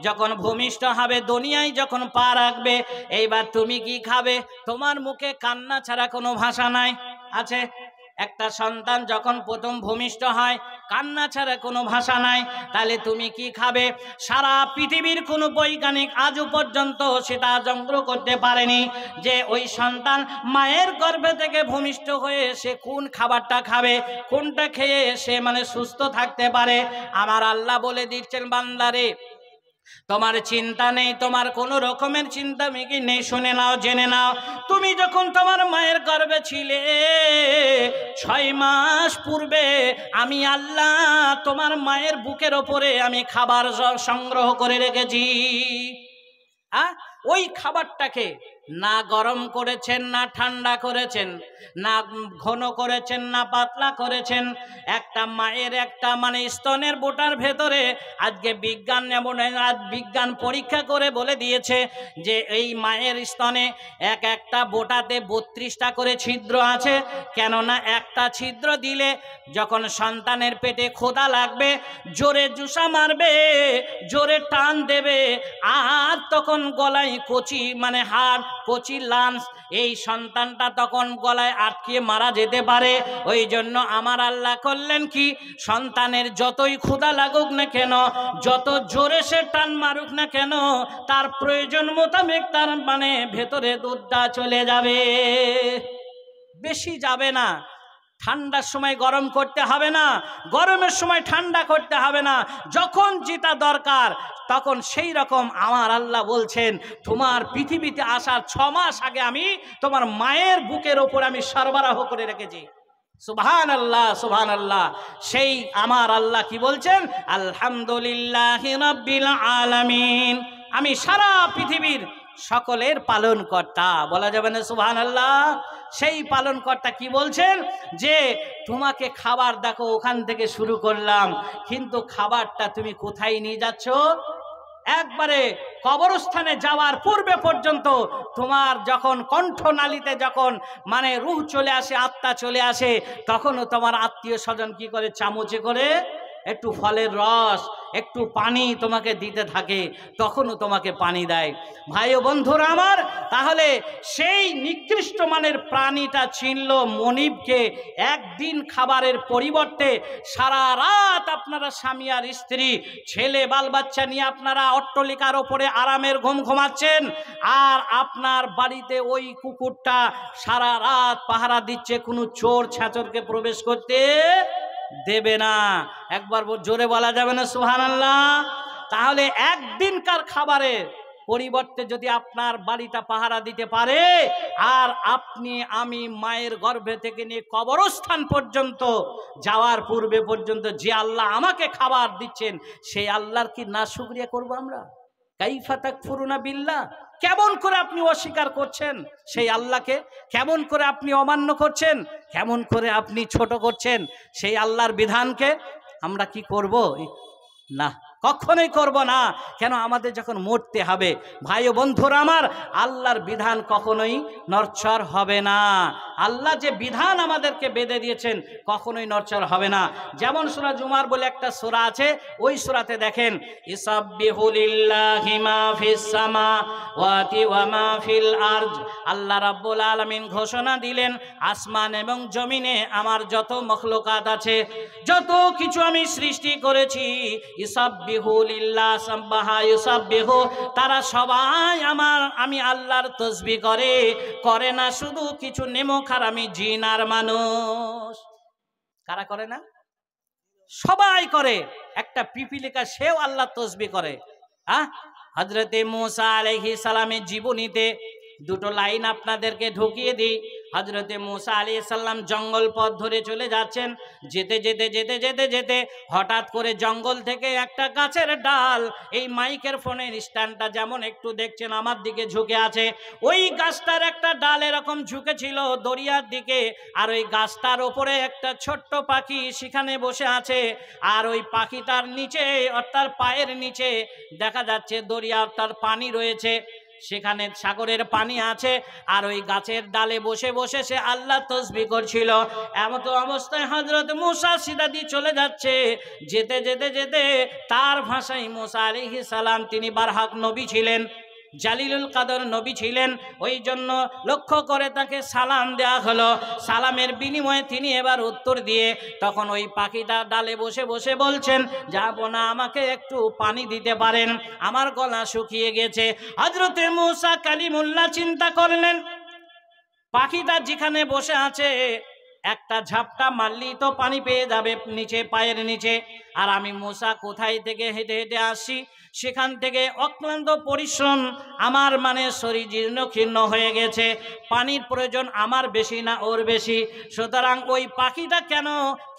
যখন ভূমিষ্ঠ হবে, দুনিয়ায় যখন পা রাখবে, এইবার তুমি কি খাবে? তোমার মুখে কান্না ছাড়া কোনো ভাষা নাই। আছে? একটা সন্তান যখন প্রথম ভূমিষ্ঠ হয়, কান্না ছাড়া কোনো ভাষা নাই। তাহলে তুমি কি খাবে? সারা পৃথিবীর কোনো বৈজ্ঞানিক আজও পর্যন্ত সেটা সংগ্রহ করতে পারেনি যে ওই সন্তান মায়ের গর্ভে থেকে ভূমিষ্ঠ হয়ে সে কোন খাবারটা খাবে, কোনটা খেয়ে সে মানে সুস্থ থাকতে পারে। আমার আল্লাহ বলে দিচ্ছেন, বান্দারে তোমার চিন্তা নেই, তোমার কোনো রকমের চিন্তা মেকি নেই। শুনে নাও, জেনে নাও, তুমি যখন তোমার মায়ের গর্ভে ছিলে 6 মাস পূর্বে আমি আল্লাহ তোমার মায়ের বুকের ওপরে আমি খাবার সংগ্রহ করে রেখেছি। ওই খাবারটাকে না গরম করেছেন, না ঠান্ডা করেছেন, না ঘন করেছেন, না পাতলা করেছেন। একটা মায়ের একটা মানে স্তনের বোটার ভেতরে আজকে বিজ্ঞান এমন বিজ্ঞান পরীক্ষা করে বলে দিয়েছে যে এই মায়ের স্তনে একটা বোটাতে 32টা করে ছিদ্র আছে। কেননা একটা ছিদ্র দিলে যখন সন্তানের পেটে ক্ষুধা লাগবে, জোরে জুসা মারবে, জোরে টান দেবে, আর তখন গলায় কচি মানে হাড়, কচি লাঞ্চ, এই সন্তানটা তখন গলায় আটকে মারা যেতে পারে। ওই জন্য আমার আল্লাহ করলেন কি, সন্তানের যতই ক্ষুধা লাগুক না কেন, যত জোরে সে টান মারুক না কেন, তার প্রয়োজন মোতাবেক তার মানে ভেতরে দুধটা চলে যাবে, বেশি যাবে না। ঠান্ডার সময় গরম করতে হবে না, গরমের সময় ঠান্ডা করতে হবে না। যখন যেটা দরকার তখন সেই রকম আমার আল্লাহ বলছেন, তোমার পৃথিবীতে আসার 6 মাস আগে আমি তোমার মায়ের বুকের ওপর আমি সরবরাহ করে রেখেছি। সুবহানাল্লাহ, সুবহানাল্লাহ। সেই আমার আল্লাহ কি বলছেন? আলহামদুলিল্লাহি রাব্বিল আলামিন, আমি সারা পৃথিবীর সকলের পালনকর্তা। বলা যাবে না সুবহানাল্লাহ? সেই পালনকর্তা কি বলছেন যে তোমাকে খাবার দেখো ওখান থেকে শুরু করলাম, কিন্তু খাবারটা তুমি কোথায় নিয়ে যাচ্ছ? একবারে কবরস্থানে যাওয়ার পূর্বে পর্যন্ত তোমার যখন কণ্ঠনালীতে যখন মানে রূহ চলে আসে, আত্মা চলে আসে, তখনও তোমার আত্মীয় স্বজন কি করে চামচে করে একটু ফলের রস, একটু পানি তোমাকে দিতে থাকে, তখনও তোমাকে পানি দেয়। ভাই ও বন্ধুরা আমার, তাহলে সেই নিকৃষ্ট মানের প্রাণীটা চিনল মনিবকে। একদিন খাবারের পরিবর্তে সারা রাত আপনারা স্বামী আর স্ত্রী, ছেলে বাল বাচ্চা নিয়ে আপনারা অট্টালিকার ওপরে আরামের ঘুম ঘুমাচ্ছেন, আর আপনার বাড়িতে ওই কুকুরটা সারা রাত পাহারা দিচ্ছে, কোনো চোর ছাচরকে প্রবেশ করতে দেবে না। একবার জোরে বলা যাবে না সুবহানাল্লাহ? তাহলে একদিনকার খাবারের পরিবর্তে যদি আপনার বাড়িটা পাহারা দিতে পারে, আর আপনি আমি মায়ের গর্ভে থেকে নিয়ে কবরস্থান পর্যন্ত যাওয়ার পূর্বে পর্যন্ত যে আল্লাহ আমাকে খাবার দিচ্ছেন, সেই আল্লাহর কি না শুকরিয়া করবো আমরা? কাইফা তাকফুরুনা বিল্লাহ, কেমন করে আপনি অস্বীকার করছেন সেই আল্লাহকে? কেমন করে আপনি অমান্য করছেন? কেমন করে আপনি ছোট করছেন সেই আল্লাহর বিধানকে? আমরা কি করব? না, কখনোই করব না। কেন? আমাদের যখন মরতে হবে, ভাই ও বন্ধুরা আমার, আল্লাহর বিধান কখনোই নড়চড় হবে না। আল্লাহ যে বিধান আমাদেরকে বেঁধে দিয়েছেন কখনোই নড়চড় হবে না। যেমন সূরা জুমার বলে একটা সূরা আছে, ওই সূরাতে দেখেন, ইসাব্বিহু লিল্লাহি মা ফিস সামাওয়াতি ওয়া মা ফিল আরজ। আল্লাহ রাব্বুল আলামিন ঘোষণা দিলেন, আসমান এবং জমিনে আমার যত মখলুকাত আছে, যত কিছু আমি সৃষ্টি করেছি, ইসাব্বিহু লিল্লাহ সাব্বাহা ইউসাব্বিহু, তারা সবাই আমি আল্লাহর তাসবিহ করে না শুধু কিছু নেমক হারামি জিন আর মানুষ। কারা করে না? সবাই করে। একটা পিপিলিকা সেও আল্লাহর তাসবিহ করে। হযরতে মূসা আলাইহিস সালামের জীবনীতে দুটো লাইন আপনাদেরকে ঢুকিয়ে দিই। হযরতে মূসা আলাইহিস সালাম জঙ্গল পথ ধরে চলে যাচ্ছেন, যেতে যেতে যেতে যেতে যেতে হঠাৎ করে জঙ্গল থেকে একটা গাছের ডাল, এই মাইকের ফোনের স্ট্যান্ডটা যেমন একটু দেখছেন আমার দিকে ঝুঁকে আছে, ওই গাছটার একটা ডাল এরকম ঝুঁকে ছিল দরিয়ার দিকে, আর ওই গাছটার ওপরে একটা ছোট্ট পাখি সেখানে বসে আছে, আর ওই পাখিটার নিচে অর্থাৎ পায়ের নিচে দেখা যাচ্ছে দরিয়া অর্থাৎ পানি রয়েছে, সেখানে সাগরের পানি আছে, আর ওই গাছের ডালে বসে বসে সে আল্লাহ তাসবিহ করছিল। এমত অবস্থায় হযরত মূসা সিধা দিয়ে চলে যাচ্ছে, যেতে যেতে যেতে তার ভাষায় মূসা আলাইহিস সালাম তিনি বারহাক নবী ছিলেন, জালিলুল কাদর নবী ছিলেন, ওই জন্য লক্ষ্য করে তাকে সালাম দেয়া হলো। সালামের বিনিময়ে তিনি এবার উত্তর দিয়ে তখন ওই পাখিটা ডালে বসে বসে বলছেন, যাবো না, আমাকে একটু পানি দিতে পারেন, আমার গলা শুকিয়ে গেছে। হযরতে মূসা কালিমুল্লাহ চিন্তা করলেন, পাখিটা যেখানে বসে আছে একটা ঝাপটা মারলেই তো পানি পেয়ে যাবে নিচে, পায়ের নিচে, আর আমি মূসা কোথায় থেকে হেঁটে হেঁটে আসছি, সেখান থেকে অক্লান্ত পরিশ্রম, আমার শরীর জীর্ণ ক্ষীর্ণ হয়ে গেছে, পানির প্রয়োজন আমার বেশি না ওর বেশি, সুতরাং ওই পাখিটা কেন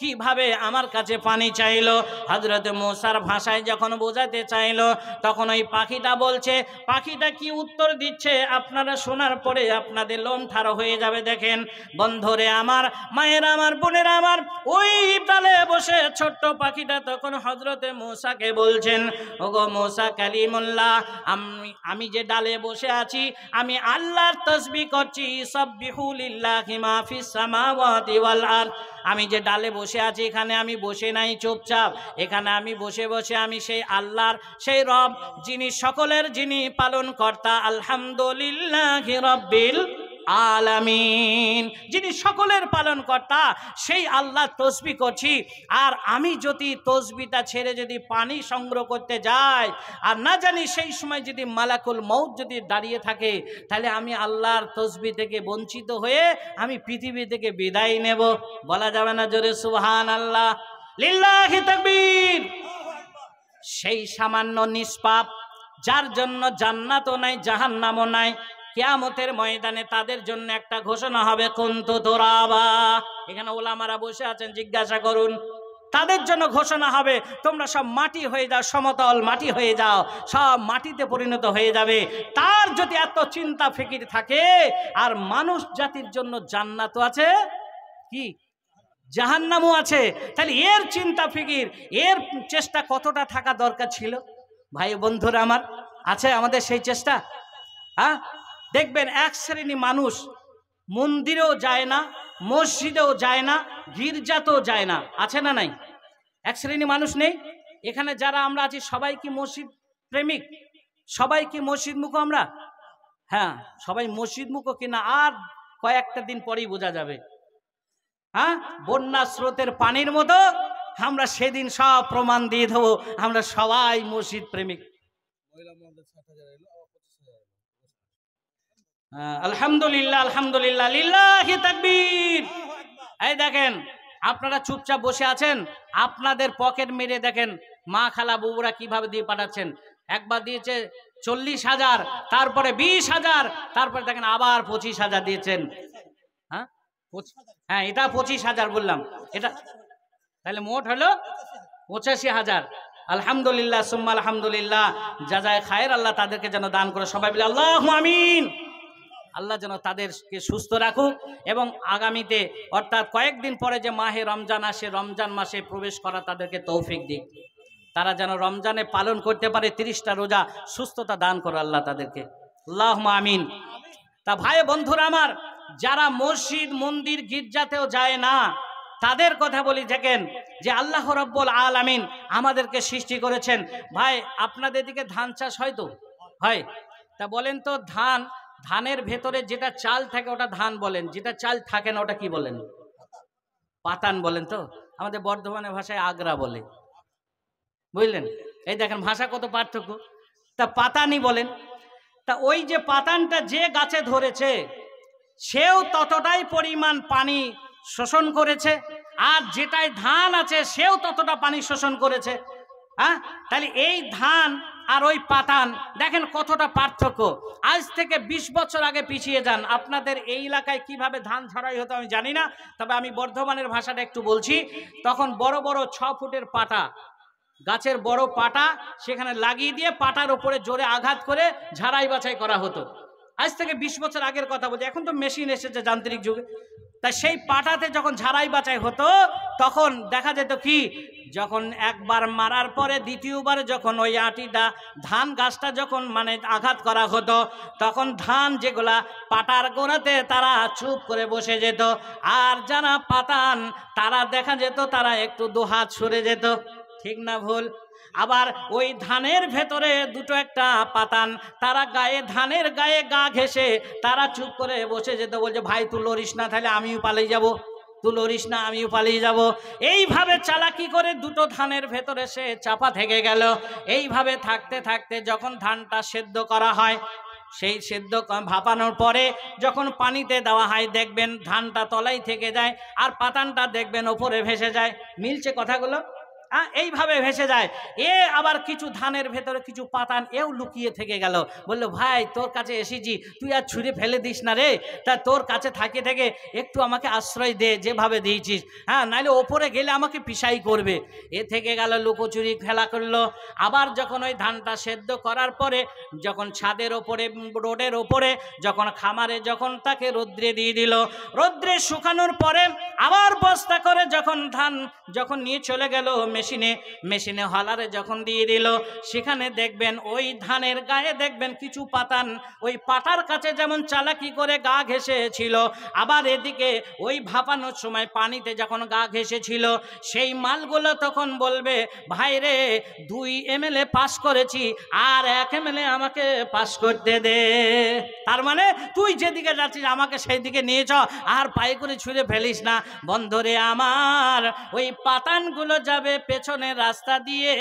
কিভাবে আমার কাছে পানি চাইলো? হযরত মূসার ভাষায় যখন বোঝাতে চাইলো, তখন ওই পাখিটা বলছে, পাখিটা কি উত্তর দিচ্ছে আপনারা শোনার পরে আপনাদের লোম ঠাড়ো হয়ে যাবে। দেখেন বন্ধুরে আমার, মায়েরা আমার, বোনেরা আমার, ওই ডালে বসে ছোট্ট পাখিটা তখন হযরতে মূসাকে বলছেন, ওগো মূসা কালিমুল্লাহ, আমি যে ডালে বসে আছি আমি আল্লাহর তাসবিহ করছি, সাব্বিহু লিল্লাহি মা ফিস সামাওয়াতি ওয়াল আরদ। আমি যে ডালে বসে আছি এখানে আমি বসে নাই চুপচাপ, এখানে আমি বসে বসে আমি সেই আল্লাহর, সেই রব যিনি সকলের যিনি পালন কর্তা, আলহামদুলিল্লাহি রাব্বিল আলামিন, যিনি সকলের পালন কর্তা, সেই আল্লাহ তাসবিহ করছি। আর আমি যদি তাসবিহটা ছেড়ে যদি পানি সংগ্রহ করতে যাই, আর না জানি সেই সময় যদি মালাকুল মউত যদি দাঁড়িয়ে থাকে, তাহলে আমি আল্লাহর তাসবিহ থেকে বঞ্চিত হয়ে আমি পৃথিবী থেকে বিদায় নেব। বলা যাবে না জোরে সুবহানাল্লাহ? লিল্লাহি তাকবীর। সেই সামান্য নিষ্পাপ যার জন্য জান্নাতও নাই জাহান্নামও নাই, কিয়ামতের ময়দানে তাদের জন্য একটা ঘোষণা হবে, কুনতু তুরাবা। এখানে ওলামারা বসে আছেন, জিজ্ঞাসা করুন, তাদের জন্য ঘোষণা হবে, তোমরা সব মাটি হয়ে যাও, সমতল মাটি হয়ে যাও, সব মাটিতে পরিণত হয়ে যাবে। তার যদি এত চিন্তা ফিকির থাকে, আর মানুষ জাতির জন্য জান্নাতও আছে, কি জাহান্নামও আছে, তাহলে এর চিন্তা ফিকির, এর চেষ্টা কতটা থাকা দরকার ছিল? ভাই বন্ধুরা আমার, আছে আমাদের সেই চেষ্টা? দেখবেন এক শ্রেণী মানুষ মন্দিরেও যায় না, মসজিদেও যায় না, গির্জাতেও যায় না, আছে না নাই? এক শ্রেণী মানুষ নেই এখানে যারা আমরা আছি সবাই কি মসজিদ প্রেমিক? সবাই কি মসজিদ মুখ আমরা? হ্যাঁ, সবাই মসজিদ মুখ কিনা আর কয়েকটা দিন পরেই বোঝা যাবে। হ্যাঁ, বন্যা স্রোতের পানির মতো আমরা সেদিন সব প্রমাণ দিয়ে দেবো আমরা সবাই মসজিদ প্রেমিক। আলহামদুলিল্লাহ, আলহামদুলিল্লাহ, লিল্লাহি তাকবীর। এই দেখেন, আপনারা চুপচাপ বসে আছেন, আপনাদের পকেট মেরে দেখেন মা খালা বউরা কিভাবে দিয়ে পাঠাচ্ছেন। একবার দিয়েছে 40,000, তারপরে 20,000, তারপরে দেখেন আবার 25,000 দিয়েছেন। হ্যাঁ হ্যাঁ, এটা 25,000 বললাম, এটা তাহলে মোট হলো 85,000। আলহামদুলিল্লাহ, সুম্মা আলহামদুলিল্লাহ, জাযায়ে খায়ের আল্লাহ তাদেরকে যেন দান করে। সবাই বলে আল্লাহুম্মা আমিন। আল্লাহ যেন তাদেরকে সুস্থ রাখুক এবং আগামীতে অর্থাৎ কয়েকদিন পরে যে মাহে রমজান আসে, রমজান মাসে প্রবেশ করা তাদেরকে তৌফিক দিক। তারা যেন রমজানে পালন করতে পারে 30টা রোজা, সুস্থতা দান করে আল্লাহ তাদেরকে। আল্লাহুম্মা আমিন। তা ভাই বন্ধুরা আমার, যারা মসজিদ মন্দির গির্জাতেও যায় না তাদের কথা বলি দেখেন যে আল্লাহ রাব্বুল আলামিন আমাদেরকে সৃষ্টি করেছেন। ভাই আপনাদের দিকে ধান চাষ হয় তো? হয়। তা বলেন তো, ধানের ভেতরে যেটা চাল থাকে ওটা ধান বলেন, যেটা চাল থাকে না ওটা কি বলেন? পাতান বলেন। তো আমাদের বর্ধমানের ভাষায় আগরা বলে, বুঝলেন? এই দেখেন ভাষা কত পার্থক্য। তা পাতানি বলেন। তা ওই যে পাতানটা যে গাছে ধরেছে সেও ততটাই পরিমাণ পানি শোষণ করেছে, আর যেটাই ধান আছে সেও ততটা পানি শোষণ করেছে। হ্যাঁ, তাহলে এই ধান আর ওই পাতান দেখেন কতটা পার্থক্য। আজ থেকে 20 বছর আগে পিছিয়ে যান, আপনাদের এই এলাকায় কিভাবে ধান ঝাড়াই হতো আমি জানি না, তবে আমি বর্ধমানের ভাষাটা একটু বলছি। তখন বড় বড় 6 ফুটের পাটা, গাছের বড় পাটা সেখানে লাগিয়ে দিয়ে পাটার উপরে জোরে আঘাত করে ঝাড়াই বাছাই করা হতো। আজ থেকে 20 বছর আগের কথা বলছি, এখন তো মেশিন এসেছে যান্ত্রিক যুগে। তাই সেই পাটাতে যখন ঝাড়াই বাছাই হতো তখন দেখা যেত কি, যখন একবার মারার পরে দ্বিতীয়বার যখন ওই আটিটা ধান গাছটা যখন মানে আঘাত করা হতো তখন ধান যেগুলা পাটার গোড়াতে তারা চুপ করে বসে যেত, আর যারা পাতান তারা দেখা যেত তারা একটু দুহাত সরে যেত। ঠিক না ভুল? আবার ওই ধানের ভেতরে দুটো একটা পাতান তারা ধানের গায়ে গা ঘেঁষে তারা চুপ করে বসে যেত, বলছে ভাই তুই লড়িস না, তাহলে আমিও পালিয়ে যাব, তুই লড়িস না আমিও পালিয়ে যাব। এইভাবে চালাকি করে দুটো ধানের ভেতরে সে চাপা থেকে গেল। এইভাবে থাকতে থাকতে যখন ধানটা সেদ্ধ করা হয়, সেই সেদ্ধ ভাপানোর পরে যখন পানিতে দেওয়া হয় দেখবেন ধানটা তলাই থেকে যায় আর পাতানটা দেখবেন ওপরে ভেসে যায়। মিলছে কথাগুলো? এইভাবে ভেসে যায়। আবার কিছু ধানের ভেতরে কিছু পাতান এও লুকিয়ে থেকে গেল। বললো ভাই তোর কাছে এসেছি, তুই আর ছুঁড়ে ফেলে দিস না রে, তা তোর কাছে থাকে থেকে একটু আমাকে আশ্রয় দে যেভাবে দিয়েছিস, হ্যাঁ, নাহলে ওপরে গেলে আমাকে পিসাই করবে। থেকে গেল, লুকোচুরি খেলা করলো। আবার যখন ওই ধানটা সেদ্ধ করার পরে যখন ছাদের ওপরে রোডের ওপরে যখন খামারে যখন তাকে রৌদ্রে দিয়ে দিল, রৌদ্রে শুকানোর পরে আবার বস্তা করে যখন ধান যখন নিয়ে চলে গেল মেশিনে হলারে যখন দিয়ে দিল, সেখানে দেখবেন ওই ধানের গায়ে দেখবেন কিছু পাতান ওই পাটার কাছে যেমন চালাকি করে গা ঘেঁষেছিল, আবার এদিকে ওই ভাপানোর সময় পানিতে যখন গা ঘেঁষেছিল সেই মালগুলো তখন বলবে ভাই রে 2 ml পাস করেছি আর 1 ml আমাকে পাস করতে দে। তার মানে তুই যেদিকে যাচ্ছিস আমাকে সেই দিকে নিয়ে চ, আর পায়ে করে ছুঁড়ে ফেলিস না। বন্ধুরে আমার, ওই পাতানগুলো যাবে পেছনের রাস্তা দিয়ে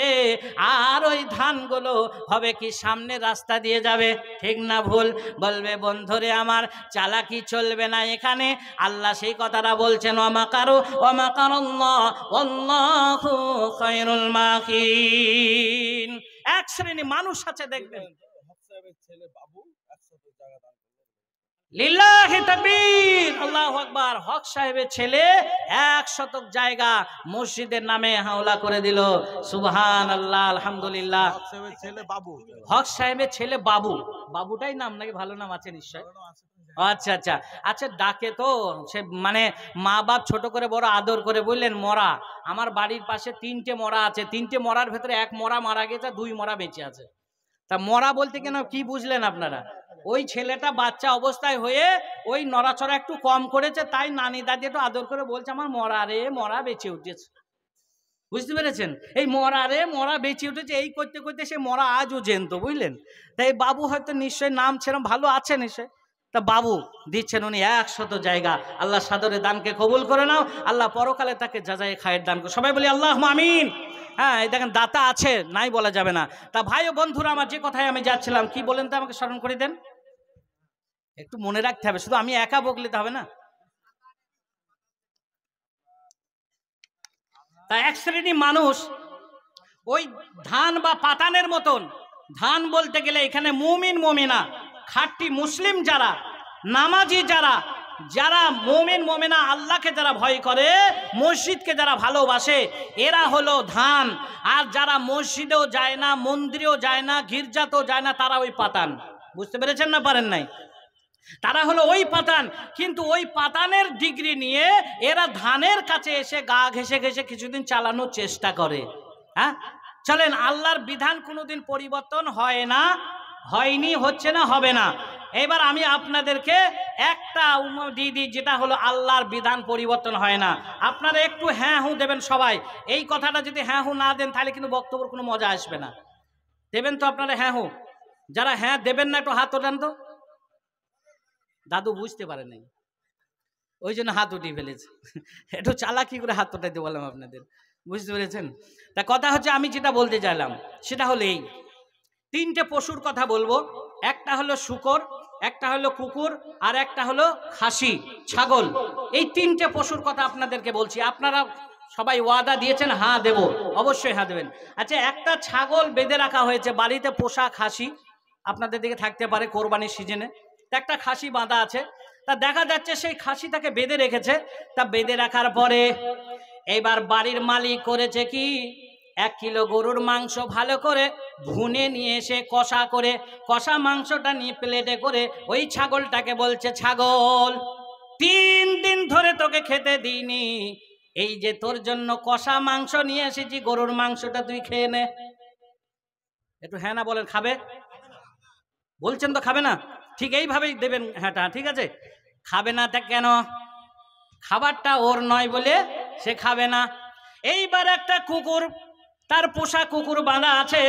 আর ওই ধানগুলো হবে কি সামনে রাস্তা দিয়ে যাবে। ঠিক না ভুল? বলবে বন্ধুরে আমার, চালাকি চলবে না এখানে। আল্লাহ সেই কথাটা বলছেন ওয়ামাকারু ওয়ামাকারাল্লাহ ওয়াল্লাহু খায়রুল মাকিরিন। এক শ্রেণী মানুষ আছে দেখবেন, লিল্লাহি তাকবীর, আল্লাহু আকবার, হক সাহেবের ছেলে 1 শতক জায়গা মসজিদের নামে হাওলা করে দিল। সুবহানাল্লাহ, আলহামদুলিল্লাহ। হক সাহেবের ছেলে বাবু, বাবুটাই নাম নাকি ভালো নাম আছে নিশ্চয়? আচ্ছা আচ্ছা আচ্ছা, ডাকে তো সে মানে মা বাপ ছোট করে বড় আদর করে বললেন মরা। আমার বাড়ির পাশে 3টে মরা আছে, 3টে মরার ভেতরে 1 মরা মারা গেছে, 2 মরা বেঁচে আছে। তা মরা বলতে কেন কি বুঝলেন আপনারা? ওই ছেলেটা বাচ্চা অবস্থায় হয়ে ওই নড়াচড়া একটু কম করেছে, তাই নানি দাদি একটু আদর করে বলছে আমার মরা রে, মরা বেঁচে উঠেছে। বুঝতে পেরেছেন? এই মরা রে মরা বেঁচে উঠেছে, এই করতে করতে সে মরা আজও জেনত, বুঝলেন? তাই বাবু হয়তো নিশ্চয়ই নাম ছিলাম ভালো আছে নিশ্চয়, তা বাবু দিচ্ছেন উনি 100 জায়গা। আল্লাহ সাদরে দানকে কবুল করে নাও, আল্লাহ পরকালে তাকে যাজায়ে খায়ের দান করে। সবাই বলি আল্লাহুম্মা আমিন। হ্যাঁ, এই দেখেন দাতা আছে, নাই বলা যাবে না। তা ভাই ও বন্ধুরা আমার, যে কথায় আমি যাচ্ছিলাম, কি বলেন তো আমাকে স্মরণ করে দেন, একটু মনে রাখতে হবে, শুধু আমি একা বকলে তো হবে না। তা এক শ্রেণী মানুষ ওই ধান বা পাতানের মতন, ধান বলতে গেলে এখানে মুমিন মুমিনা খাঁটি মুসলিম যারা, নামাজি যারা, যারা মুমিন মুমিনা আল্লাহকে যারা ভয় করে, মসজিদকে যারা ভালোবাসে, এরা হলো ধান। আর যারা মসজিদেও যায় না, মন্দিরেও যায় না, গির্জাতেও যায় না, তারা ওই পাতান। বুঝতে পেরেছেন না পারেন নাই? তারা হলো ওই পাতান। কিন্তু ওই পাতানের ডিগ্রি নিয়ে এরা ধানের কাছে এসে গা ঘেঁষে ঘেঁষে কিছুদিন চালানোর চেষ্টা করে। হ্যাঁ, চলেন, আল্লাহর বিধান কোনোদিন পরিবর্তন হয় না, হয়নি, হচ্ছে না, হবে না। এবার আমি আপনাদেরকে একটা দিয়ে দিই, যেটা হলো আল্লাহর বিধান পরিবর্তন হয় না। আপনারা একটু হ্যাঁ হু দেবেন সবাই। এই কথাটা যদি হ্যাঁ হু না দেন তাহলে কিন্তু বক্তব্যের কোনো মজা আসবে না। দেবেন তো আপনারা হ্যাঁ হু? যারা হ্যাঁ দেবেন না একটু হাত ওঠান তো। দাদু বুঝতে পারে নাই, ওই জন্য হাত উঠিয়ে ফেলেছে। একটু চালাকি করে হাত উঠাইতে বললাম আপনাদের, বুঝতে পেরেছেন? তা কথা হচ্ছে, আমি যেটা বলতে চাইলাম সেটা হলো এই, 3টে পশুর কথা বলবো। একটা হলো শূকর, একটা হলো কুকুর, আর একটা হলো খাসি, ছাগল। এই 3টে পশুর কথা আপনাদেরকে বলছি। আপনারা সবাই ওয়াদা দিয়েছেন হ্যাঁ দেব, অবশ্যই হ্যাঁ দেবেন। আচ্ছা, একটা ছাগল বেঁধে রাখা হয়েছে বাড়িতে, পোষা খাসি আপনাদের দিকে থাকতে পারে কোরবানির সিজনে। একটা খাসি বাঁধা আছে, তা দেখা যাচ্ছে সেই খাসিটাকে বেঁধে রেখেছে। তা বেঁধে রাখার পরে এইবার বাড়ির মালিক করেছে কি, 1 কিলো গরুর মাংস ভালো করে ভুনে নিয়ে এসে কষা করে, কষা মাংসটা নিয়ে প্লেটে করে ওই ছাগলটাকে বলছে, ছাগল 3 দিন ধরে তোকে খেতে দিইনি, এই যে তোর জন্য কষা মাংস নিয়ে এসেছি, গরুর মাংসটা তুই খেয়ে নে। একটু হ্যাঁ না বলেন, খাবে? বলছেন তো খাবে না? ঠিক এইভাবেই দেবেন হ্যাঁটা, ঠিক আছে? খাবে না তা কেন? খাবারটা ওর নয় বলে সে খাবে না। এইবার একটা কুকুর, তার পোষা কুকুর বাঁধা আছে,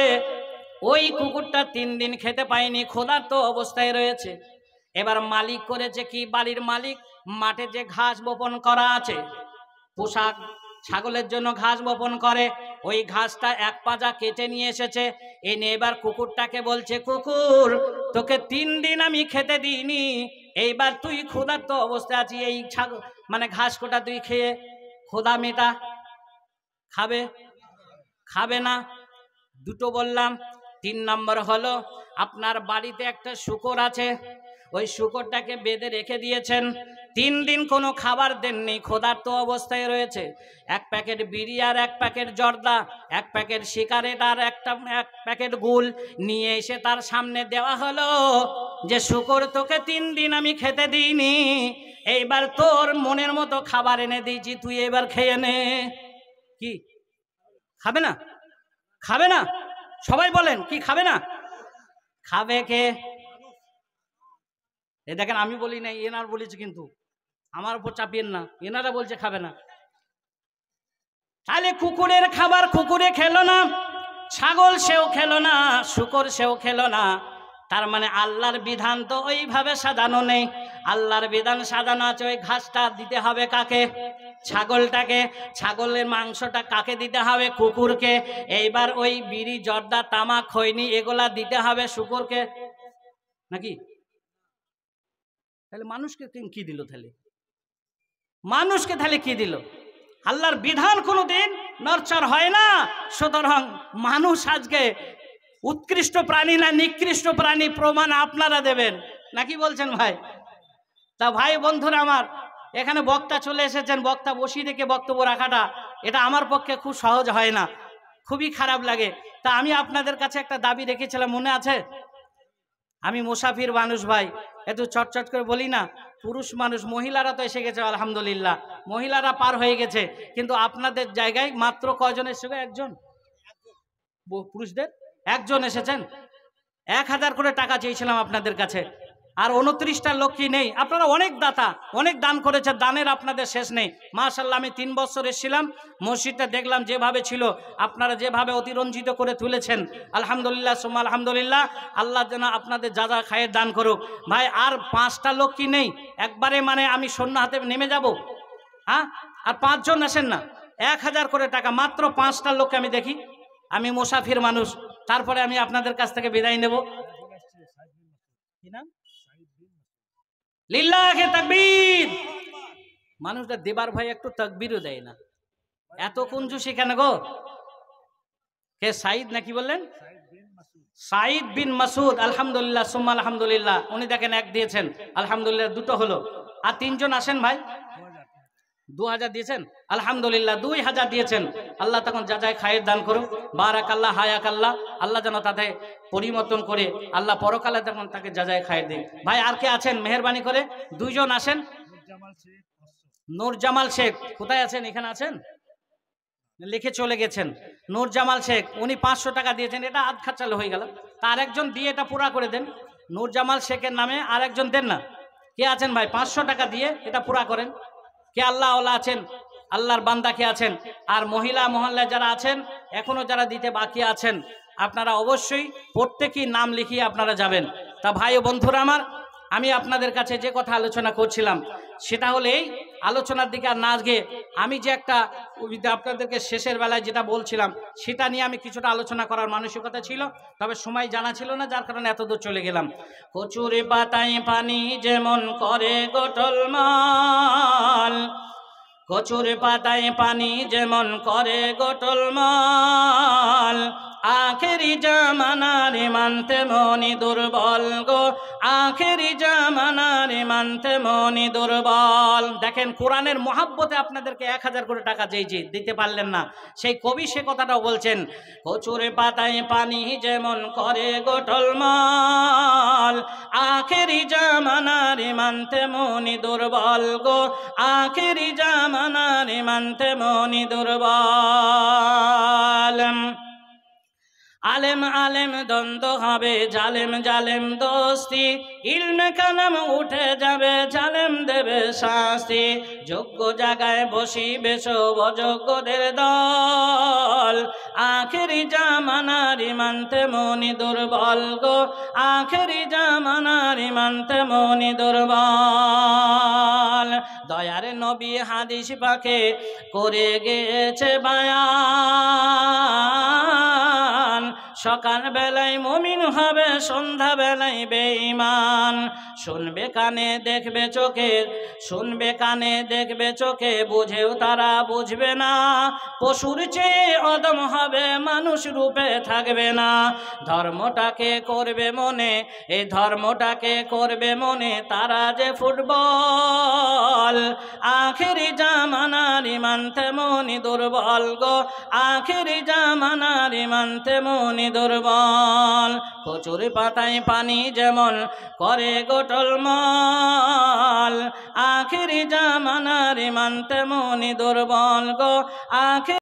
ওই কুকুরটা 3 দিন খেতে পায়নি, ক্ষুধার্ত অবস্থায় রয়েছে। এবার মালিক করেছে কি, বাড়ির মালিক মাঠে যে ঘাস বপন করা আছে, পোষা ছাগলের জন্য ঘাস বপন করে, ওই ঘাসটা 1 পাজা কেটে নিয়ে এসেছে, এনে এবার কুকুরটাকে বলছে, কুকুর তোকে 3 দিন আমি খেতে দিইনি, এইবার তুই ক্ষুধার্ত অবস্থায় আছি, এই ছাগল মানে ঘাস কোটা তুই খেয়ে ক্ষুধা মেটা। খাবে? খাবে না। দুটো বললাম। 3 নম্বর হলো, আপনার বাড়িতে একটা শূকর আছে, ওই শূকরটাকে বেঁধে রেখে দিয়েছেন, 3 দিন কোনো খাবার দেননি, ক্ষুধার্ত অবস্থায় রয়েছে। 1 প্যাকেট বিড়ি আর 1 প্যাকেট জর্দা, 1 প্যাকেট সিগারেট আর 1 প্যাকেট গুল নিয়ে এসে তার সামনে দেওয়া হলো, যে শূকর তোকে 3 দিন আমি খেতে দিইনি, এইবার তোর মনের মতো খাবার এনে দিয়েছি, তুই এবার খেয়ে নে। কি খাবে না? খাবে না? সবাই বলেন, কি খাবে না? খাবে কে? এই দেখেন, আমি বলি না, এনার বলেছে, কিন্তু আমার উপর চাপিয়েন না, এনারা বলছে খাবে না। তাহলে কুকুরের খাবার কুকুরে খেলো না, ছাগল সেও খেলো না, শূকর সেও খেলো না। তার মানে আল্লাহর বিধান তো ওইভাবে সাজানো নেই। আল্লাহর বিধান সাজানো আছে, ওই ঘাসটা দিতে হবে কাকে? ছাগলটাকে। ছাগলের মাংসটা কাকে দিতে হবে? কুকুরকে। এইবার ওই বিড়ি জর্দা তামাক খৈনি এগুলা দিতে হবে শূকরকে, নাকি? তাহলে মানুষকে কি দিল? তাহলে মানুষকে তাহলে কি দিল? আল্লাহর বিধান কোনোদিন নড়চড় হয় না। সুতরাং মানুষ আজকে উৎকৃষ্ট প্রাণী না নিকৃষ্ট প্রাণী, প্রমাণ আপনারা দেবেন, নাকি বলছেন ভাই? তা ভাই বন্ধুরা আমার, এখানে বক্তা চলে এসেছেন, বক্তা বসিয়ে রেখে বক্তব্য রাখাটা এটা আমার পক্ষে খুব সহজ হয় না, খুবই খারাপ লাগে। তা আমি আপনাদের কাছে একটা দাবি রেখেছিলাম, মনে আছে? আমি মুসাফির মানুষ ভাই, একটু চটচট করে বলি না। পুরুষ মানুষ, মহিলারা তো এসে গেছে আলহামদুলিল্লাহ, মহিলারা পার হয়ে গেছে, কিন্তু আপনাদের জায়গায় মাত্র কয়জন এসেছে? 1 জন। পুরুষদের 1 জন এসেছেন। 1000 করে টাকা চেয়েছিলাম আপনাদের কাছে, আর 29টা লক্ষ্মী নেই। আপনারা অনেক দাতা, অনেক দান করেছেন, দানের আপনাদের শেষ নেই। মাশাআল্লাহ, আমি 3 বছর এসেছিলাম, মসজিদটা দেখলাম যেভাবে ছিল, আপনারা যেভাবে অতিরঞ্জিত করে তুলেছেন, আলহামদুলিল্লাহ সুম্মা আলহামদুলিল্লাহ। আল্লাহ যেন আপনাদের যা যা খায়ের দান করুক। ভাই আর 5টা লক্ষ্মী নেই, একবারে মানে আমি শূন্য হাতে নেমে যাব। হ্যাঁ, আর 5 জন আসেন না, 1000 করে টাকা, মাত্র 5টা লোককে আমি দেখি। আমি মুসাফির মানুষ, তারপরে আমি আপনাদের কাছ থেকে বিদায় নেব। কি নাম? লিল্লাহে তাকবীর। মানুষটা দেবার ভাই একটু তাকবীরও দেয় না, এত কঞ্জুসি কেন গো? কে সাইদ নাকি বললেন? সাইদ বিন মাসুদ, আলহামদুলিল্লাহ সুম্মা আলহামদুলিল্লাহ। উনি দেখেন 1 দিয়েছেন, আলহামদুলিল্লাহ 2টো হলো। আর 3 জন আসেন ভাই, 2000 দিয়েছেন, আলহামদুলিল্লাহ 2000 দিয়েছেন। আল্লাহ তখন যা যায় খায়ের দান করুক, বারাকাল্লাহ হায়াকাল্লাহ। আল্লাহ যেন তাদের পরিবর্তন করে আল্লাহ পরকালে তখন তাকে যা যায় খায়ের দিন। ভাই আর কে আছেন মেহেরবানি করে? 2 জন আসেন। নূর জামাল শেখ কোথায় আছেন? এখানে আছেন, লিখে চলে গেছেন। নূর জামাল শেখ উনি 500 টাকা দিয়েছেন, এটা আধ খাচালো হয়ে গেল, তার একজন দিয়ে এটা পুরা করে দেন। নূর জামাল শেখের নামে আর একজন দেন না। কে আছেন ভাই 500 টাকা দিয়ে এটা পুরা করেন? কে আল্লাহ ওয়ালা আছেন, আল্লাহর বান্দা কে আছেন? আর মহিলা মহল্লায় যারা আছেন, এখনো যারা দিতে বাকি আছেন, আপনারা অবশ্যই প্রত্যেকেই নাম লিখিয়ে আপনারা যাবেন। তা ভাই ও বন্ধুরা আমার, আমি আপনাদের কাছে যে কথা আলোচনা করছিলাম সেটা হলো এই, আলোচনার দিকে আর না গিয়ে আমি যে একটা আপনাদেরকে শেষের বেলায় যেটা বলছিলাম সেটা নিয়ে আমি কিছুটা আলোচনা করার মানসিকতা ছিল, তবে সময় জানা ছিল না, যার কারণে এত দূর চলে গেলাম। কচুর পাতায় পানি যেমন করে গোটলমাল, কচুর পাতায় পানি যেমন করে গোটলমাল, আখেরি জামানার মানতে মনি দুর্বল গো, আখেরি জামানার মানতে মনি দুর্বল। দেখেন কোরআনের মহাব্বতে আপনাদেরকে 1000 করে টাকা চেয়েছি, দিতে পারলেন না, সেই কবি সে কথাটাও বলছেন। কচুর পাতায় পানি যেমন করে গোটলমাল, আখেরি জামানার মানতে মনি দুর্বল গো, আখেরি জামানার মানতে মনি দুর্বল। আলেম আলেম দ্বন্দ্ব হবে, জালেম জালেম দোস্তি, ইলমে কালাম উঠে যাবে, জালেম দেবে শাস্তি। যোগ্য জায়গায় বসিবে সব অযোগ্যদের দল, আখেরি জামানার মানতে মনি দুর্বল গো, আখেরি জামানার মানতে মনি দুর্বল। দয়ার নবী হাদিস পাকে করে গেছে বায়ান, সকাল বেলায় মুমিন হবে, সন্ধ্যা বেলায় বেঈমান। শুনবে কানে দেখবে চোখে, শুনবে কানে দেখবে চোখে, বুঝেও তারা বুঝবে না। পশুর চেয়ে অদম হবে, মানুষ রূপে থাকবে না। ধর্মটাকে করবে মনে, এই ধর্মটাকে করবে মনে, তারা যে ফুটবল। আখেরি জামানার মানতে মনি দুর্বল গো, আখেরি জামানার মানতে মনি দুর্বল। কচুর পাতায় পানি যেমন করে গোটলমাল, আখেরি জামানার মানতে মনি দুর্বল গো, আখেরি